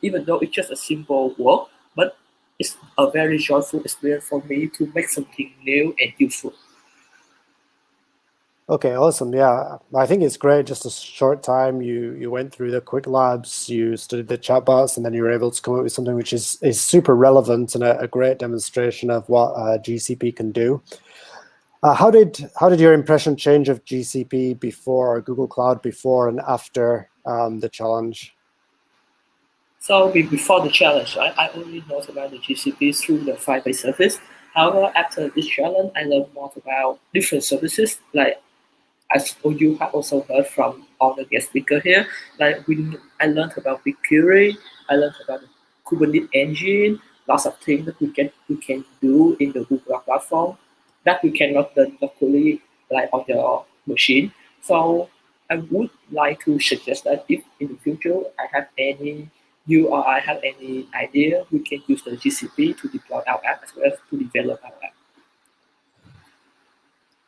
even though it's just a simple work, but it's a very joyful experience for me to make something new and useful. Okay, awesome. Yeah, I think it's great. Just a short time, you went through the quick labs, you studied the chatbots, and then you were able to come up with something which is super relevant and a great demonstration of what GCP can do. How did your impression change of GCP before, or Google Cloud before and after the challenge? So before the challenge, I only know about the GCP through the Firebase service. However, after this challenge, I learned more about different services. Like as you have also heard from all the guest speakers here, I learned about BigQuery, I learned about the Kubernetes engine, lots of things that we can do in the Google platform that we cannot learn locally on your machine. So I would like to suggest that if in the future I have any idea, we can use the GCP to deploy our app as well as to develop our app.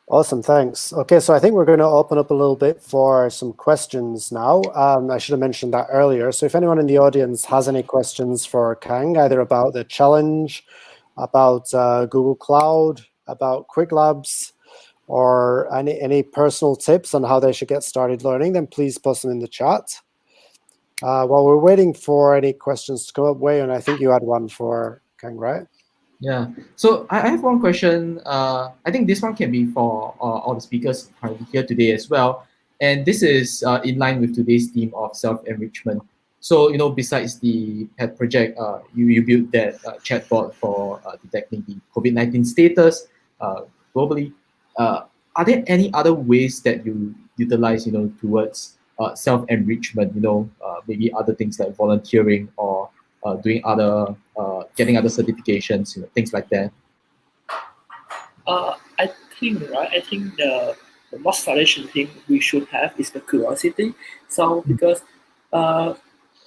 Awesome, thanks. Okay, so I think we're going to open up a little bit for some questions now. I should have mentioned that earlier. So if anyone in the audience has any questions for Kang, either about the challenge, about Google Cloud, about Quick Labs, or any personal tips on how they should get started learning, then please post them in the chat. While we're waiting for any questions to come up, Wei, and I think you had one for Kang, right? Yeah. So I have one question. I think this one can be for all the speakers currently here today as well. And this is in line with today's theme of self-enrichment. So, besides the pet project, you built that chatbot for detecting the COVID-19 status globally. Are there any other ways that you utilize, towards self-enrichment, maybe other things like volunteering or doing getting other certifications, things like that? I think the most foundation thing we should have is the curiosity. So because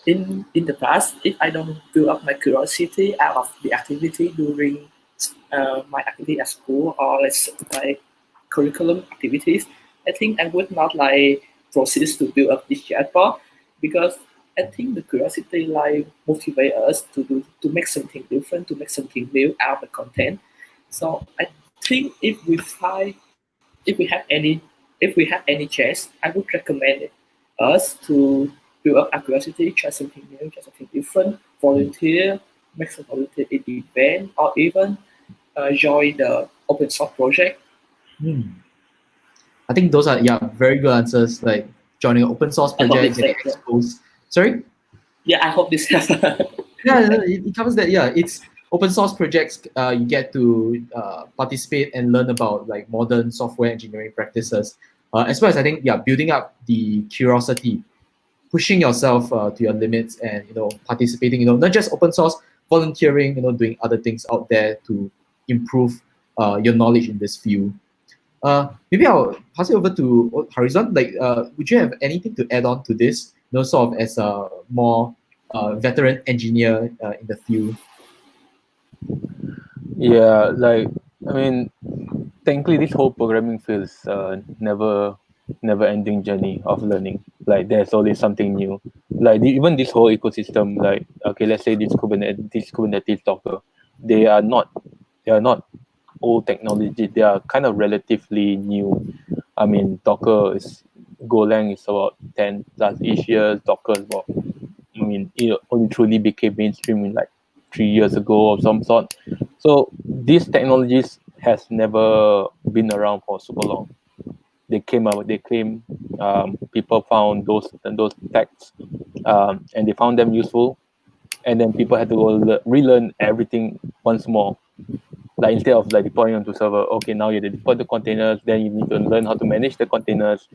in the past, if I don't build up my curiosity out of the activity during my activity at school or like curriculum activities, I think I would not proceed to build up this chatbot because I think the curiosity motivate us to make something different, to make something new out of the content. So I think if we have any chance, I would recommend us to build up our curiosity, try something new, try something different, volunteer, make some volunteer event, or even join the open source project. I think those are very good answers, like joining an open source project, getting exposed. Sorry? Yeah, I hope this helps. It covers that. Yeah, it's open source projects. You get to participate and learn about modern software engineering practices, as well as I think building up the curiosity, pushing yourself to your limits, and participating. Not just open source, volunteering. Doing other things out there to improve your knowledge in this field. Maybe I'll pass it over to Horizon. Would you have anything to add on to this? Sort of as a more veteran engineer in the field. Yeah, technically this whole programming field is never ending journey of learning. There's always something new. Even this whole ecosystem, let's say this Kubernetes Docker, they are not old technology. They are kind of relatively new. I mean, Docker is Golang is about 10 plus ish years. Docker is about, it only truly became mainstream in 3 years ago or some sort. So these technologies has never been around for super long. They came, people found those texts, and they found them useful, and then people had to go relearn everything once more. Instead of deploying onto server, okay, now you deploy the containers, then you need to learn how to manage the containers.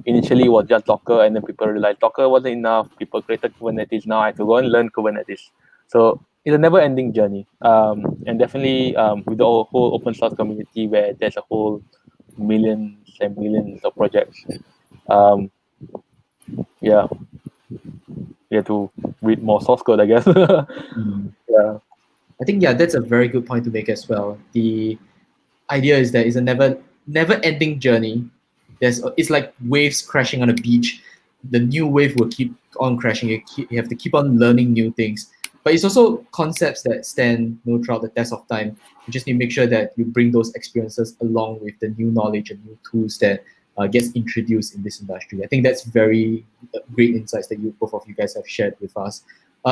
Initially, it was just Docker, and then people realized Docker wasn't enough. People created Kubernetes. Now I have to go and learn Kubernetes. So it's a never-ending journey, and definitely with the whole open source community where there's a whole millions and millions of projects. Yeah. you have to read more source code, I guess. Yeah. I think that's a very good point to make as well. The idea is that it's a never ending journey. It's like waves crashing on a beach. The new wave will keep on crashing. You have to keep on learning new things. But it's also concepts that stand throughout the test of time. You just need to make sure that you bring those experiences along with the new knowledge and new tools that gets introduced in this industry. I think that's very great insights that both of you guys have shared with us.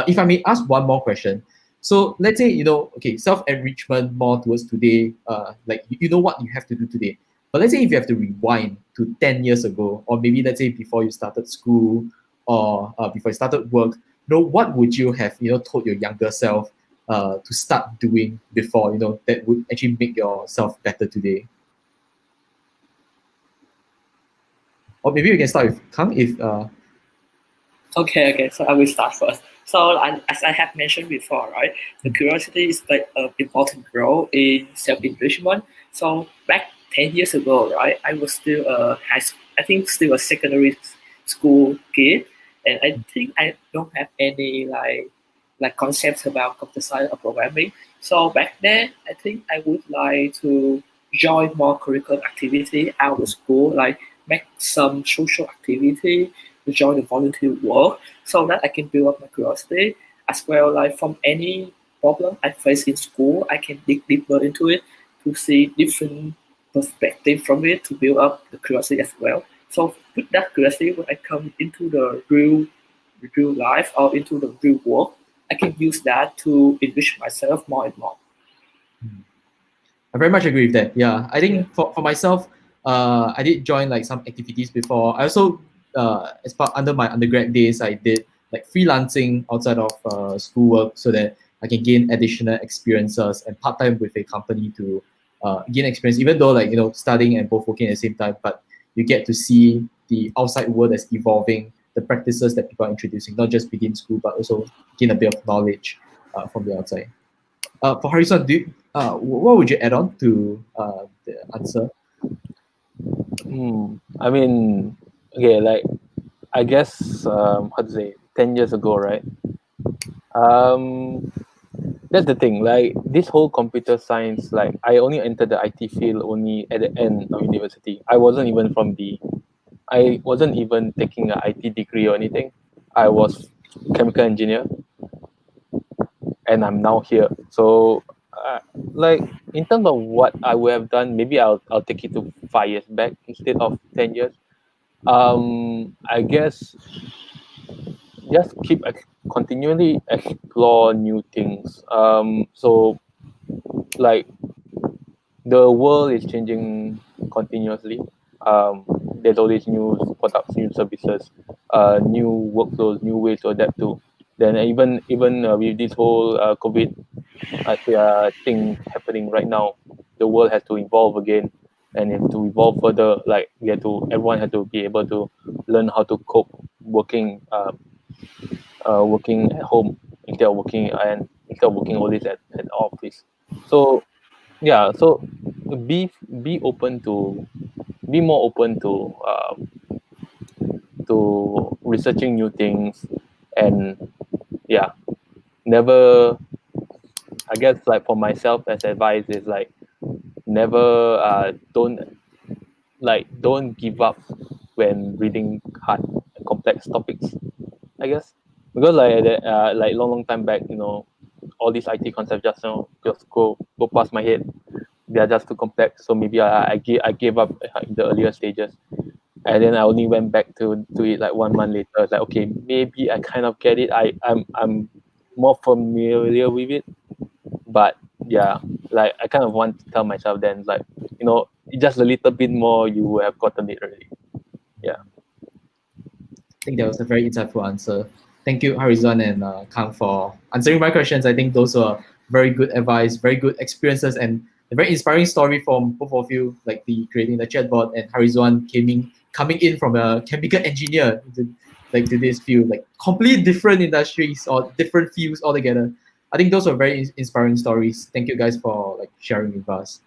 If I may ask one more question, so let's say, okay, self-enrichment more towards today, like you know what you have to do today. But let's say if you have to rewind to 10 years ago, or maybe let's say before you started school or before you started work, what would you have, told your younger self to start doing before, that would actually make yourself better today? Or maybe we can start with Kang if Okay. So I will start first. So as I have mentioned before, right, the curiosity is like an important role in self-enrichment. So back 10 years ago, right, I was still I think still a secondary school kid, and I think I don't have any like concepts about computer science or programming. So back then, I think I would like to join more curriculum activity out of school, like make some social activity, join the volunteer work, so that I can build up my curiosity as well. Like from any problem I face in school, I can dig deeper into it to see different perspective from it to build up the curiosity as well. So with that curiosity, when I come into the real life or into the real world, I can use that to enrich myself more and more. I very much agree with that. Yeah, I think for myself, I did join like some activities before. I also, as part under my undergrad days, I did like freelancing outside of schoolwork so that I can gain additional experiences and part time with a company to gain experience. Even though like studying and both working at the same time, but you get to see the outside world that's evolving, the practices that people are introducing, not just within school, but also gain a bit of knowledge from the outside. For Harrison, what would you add on to the answer? I mean, okay, like I guess how to say 10 years ago, right? That's the thing. Like this whole computer science, like I only entered the IT field only at the end of university. I wasn't even taking an IT degree or anything. I was chemical engineer, and I'm now here. So, like in terms of what I would have done, maybe I'll take it to 5 years back instead of 10 years. I guess just continually explore new things. So like the world is changing continuously. There's always new products, new services, new workflows, new ways to adapt to. Then even with this whole COVID thing happening right now, the world has to evolve again, and if to evolve further, like everyone had to be able to learn how to cope working at home instead of working always at office. So yeah, so be be open to be more open to researching new things, and yeah, never. I guess like for myself as advice is like never don't give up when reading hard and complex topics, I guess, because like long time back, all these IT concepts just go past my head. They are just too complex, so maybe I gave up in the earlier stages, and then I only went back to it like 1 month later. It's like, okay, maybe I kind of get it. I'm more familiar with it, but yeah, like I kind of want to tell myself then, like, just a little bit more, you would have gotten it already. Yeah. I think that was a very insightful answer. Thank you, Harizan and Kang, for answering my questions. I think those were very good advice, very good experiences, and a very inspiring story from both of you, like the creating the chatbot and Harizan coming in from a chemical engineer to this field, like completely different industries or different fields altogether. I think those were very inspiring stories. Thank you guys for like sharing with us.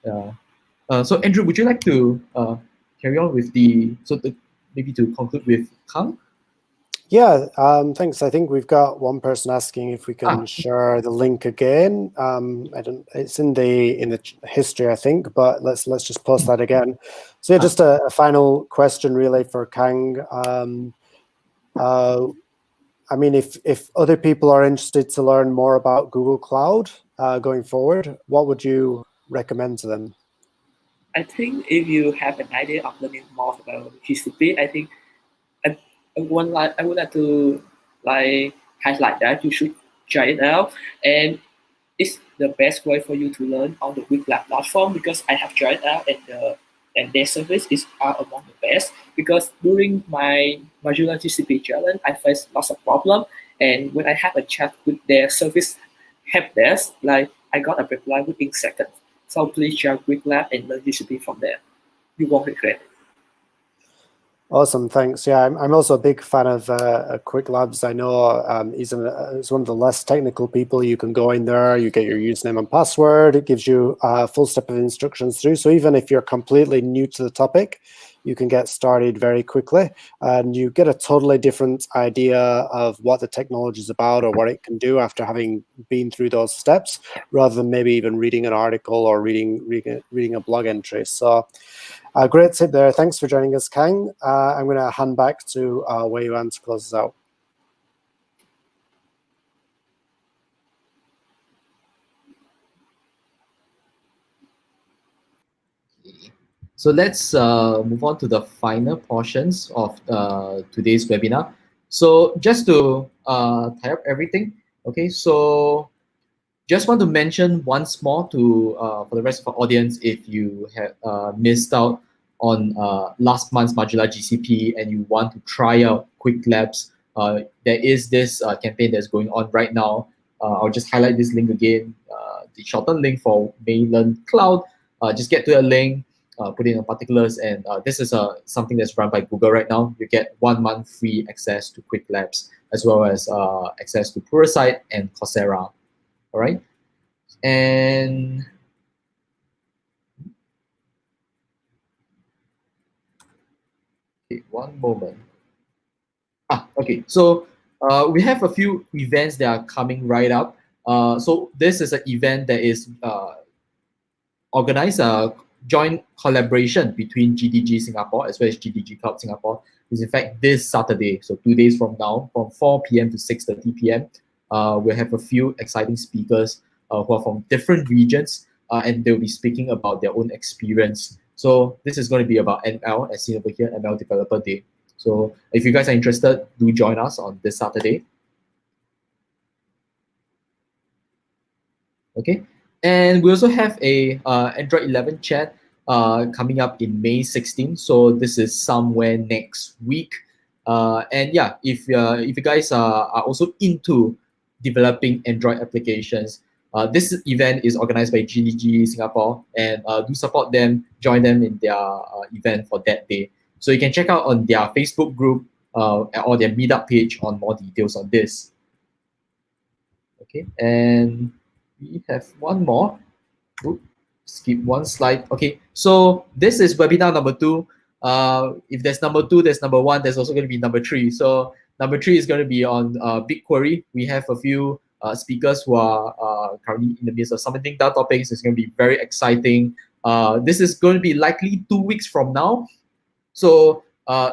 So Andrew, would you like to carry on with maybe to conclude with Kang? Yeah, thanks. I think we've got one person asking if we can share the link again. I don't. It's in the history, I think, but let's just post that again. So yeah, just a final question really for Kang. I mean, if other people are interested to learn more about Google Cloud going forward, what would you recommend to them? I think if you have an idea of learning more about GCP, I think I, I would like to like highlight that you should try it out, and it's the best way for you to learn on the GitLab platform because I have tried it out and their service is are among the best because during my modular GCP challenge I faced lots of problems, and when I have a chat with their service help desk, like I got a reply within seconds. So please try GitLab and learn GCP from there. You won't regret it. Awesome, thanks. Yeah, I'm also a big fan of Quick Labs. I know he's one of the less technical people. You can go in there, you get your username and password. It gives you a full step of instructions through. So even if you're completely new to the topic, you can get started very quickly, and you get a totally different idea of what the technology is about or what it can do after having been through those steps, rather than maybe even reading an article or reading a blog entry. So. Great tip there. Thanks for joining us, Kang. I'm going to hand back to Wei Yuan to close us out. So let's move on to the final portions of today's webinar. So just to tie up everything, okay, so just want to mention once more to for the rest of our audience, if you have missed out on last month's modular GCP and you want to try out Quick Labs, there is this campaign that's going on right now. I'll just highlight this link again, the shortened link for Mainland Cloud. Just get to a link, put in the particulars, and this is something that's run by Google right now. You get 1 month free access to Quick Labs, as well as access to Pluralsight and Coursera. All right, and okay, one moment. Okay, so we have a few events that are coming right up. So this is an event that is organized a joint collaboration between GDG Singapore as well as GDG Cloud Singapore. It's in fact this Saturday, so 2 days from now, from 4 p.m. to 6:30 p.m. We'll have a few exciting speakers who are from different regions, and they'll be speaking about their own experience. So this is going to be about ML, as seen over here, ML Developer Day. So if you guys are interested, do join us on this Saturday. Okay, and we also have a Android 11 chat coming up in May 16. So this is somewhere next week. And yeah, if you guys are also into developing Android applications, this event is organized by GDG Singapore, and do support them, join them in their event for that day. So you can check out on their Facebook group or their meetup page on more details on this. Okay, and we have one more. Oops, skip one slide. Okay, so this is webinar number 2. If there's number 2, there's number 1. There's also going to be number 3. So number 3 is going to be on BigQuery. We have a few speakers who are currently in the midst of submitting that topics. It's going to be very exciting. This is going to be likely 2 weeks from now. So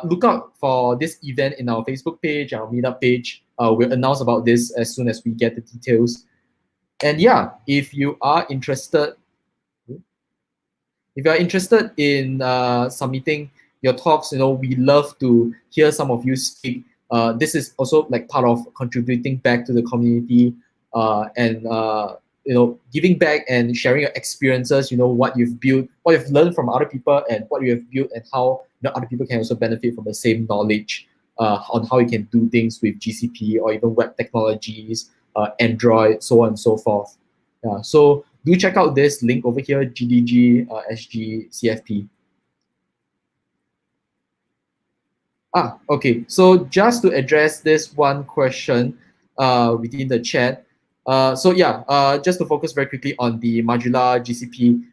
look out for this event in our Facebook page, our meetup page. We'll announce about this as soon as we get the details. And yeah, if you are interested in submitting your talks, we love to hear some of you speak. This is also like part of contributing back to the community and giving back and sharing your experiences. What you've built, what you've learned from other people, and what you have built, and how other people can also benefit from the same knowledge on how you can do things with GCP or even web technologies, Android, so on and so forth. So do check out this link over here, GDG SG CFP. Okay. So just to address this one question within the chat. Just to focus very quickly on the modular GCP.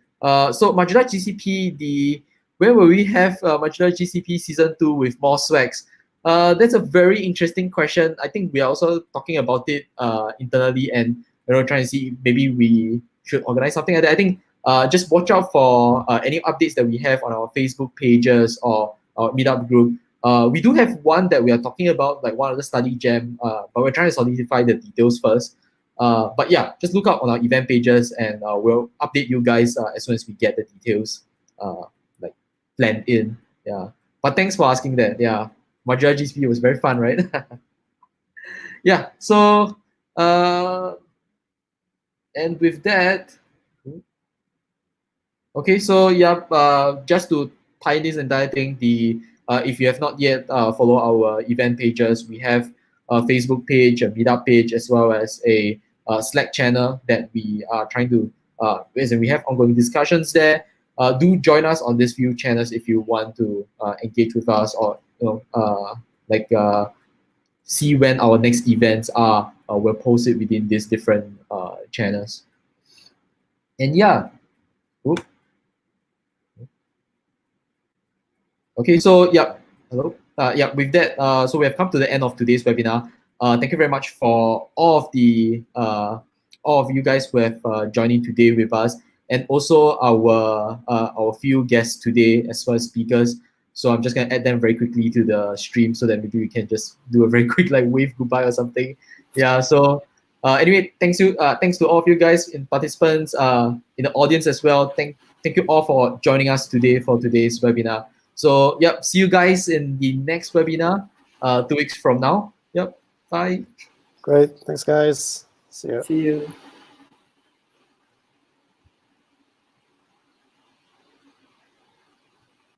So modular GCP, when will we have modular GCP season 2 with more swags? That's a very interesting question. I think we are also talking about it internally, and trying to see maybe we should organize something like that. I think just watch out for any updates that we have on our Facebook pages or our meetup group. We do have one that we are talking about, like one of the study jam, but we're trying to solidify the details first. But yeah, just look out on our event pages, and we'll update you guys as soon as we get the details like planned in. Yeah. But thanks for asking that. Yeah. Modular GCP was very fun, right? Yeah. So and with that, okay. So yeah, just to tie this entire thing, the if you have not yet follow our event pages, we have a Facebook page, a meetup page, as well as a Slack channel that we are trying to. We have ongoing discussions there. Do join us on these few channels if you want to engage with us, or see when our next events are. We'll post it within these different channels. And yeah, Oop. Okay, so yeah, hello. Yeah, with that, so we have come to the end of today's webinar. Thank you very much for all of you guys who have joined in today with us, and also our few guests today as well as speakers. So I'm just gonna add them very quickly to the stream so that maybe we can just do a very quick like wave goodbye or something. Yeah. So anyway, thanks to all of you guys and participants in the audience as well. Thank you all for joining us today for today's webinar. So yep, see you guys in the next webinar 2 weeks from now. Yep, bye. Great. Thanks, guys. See you. See you.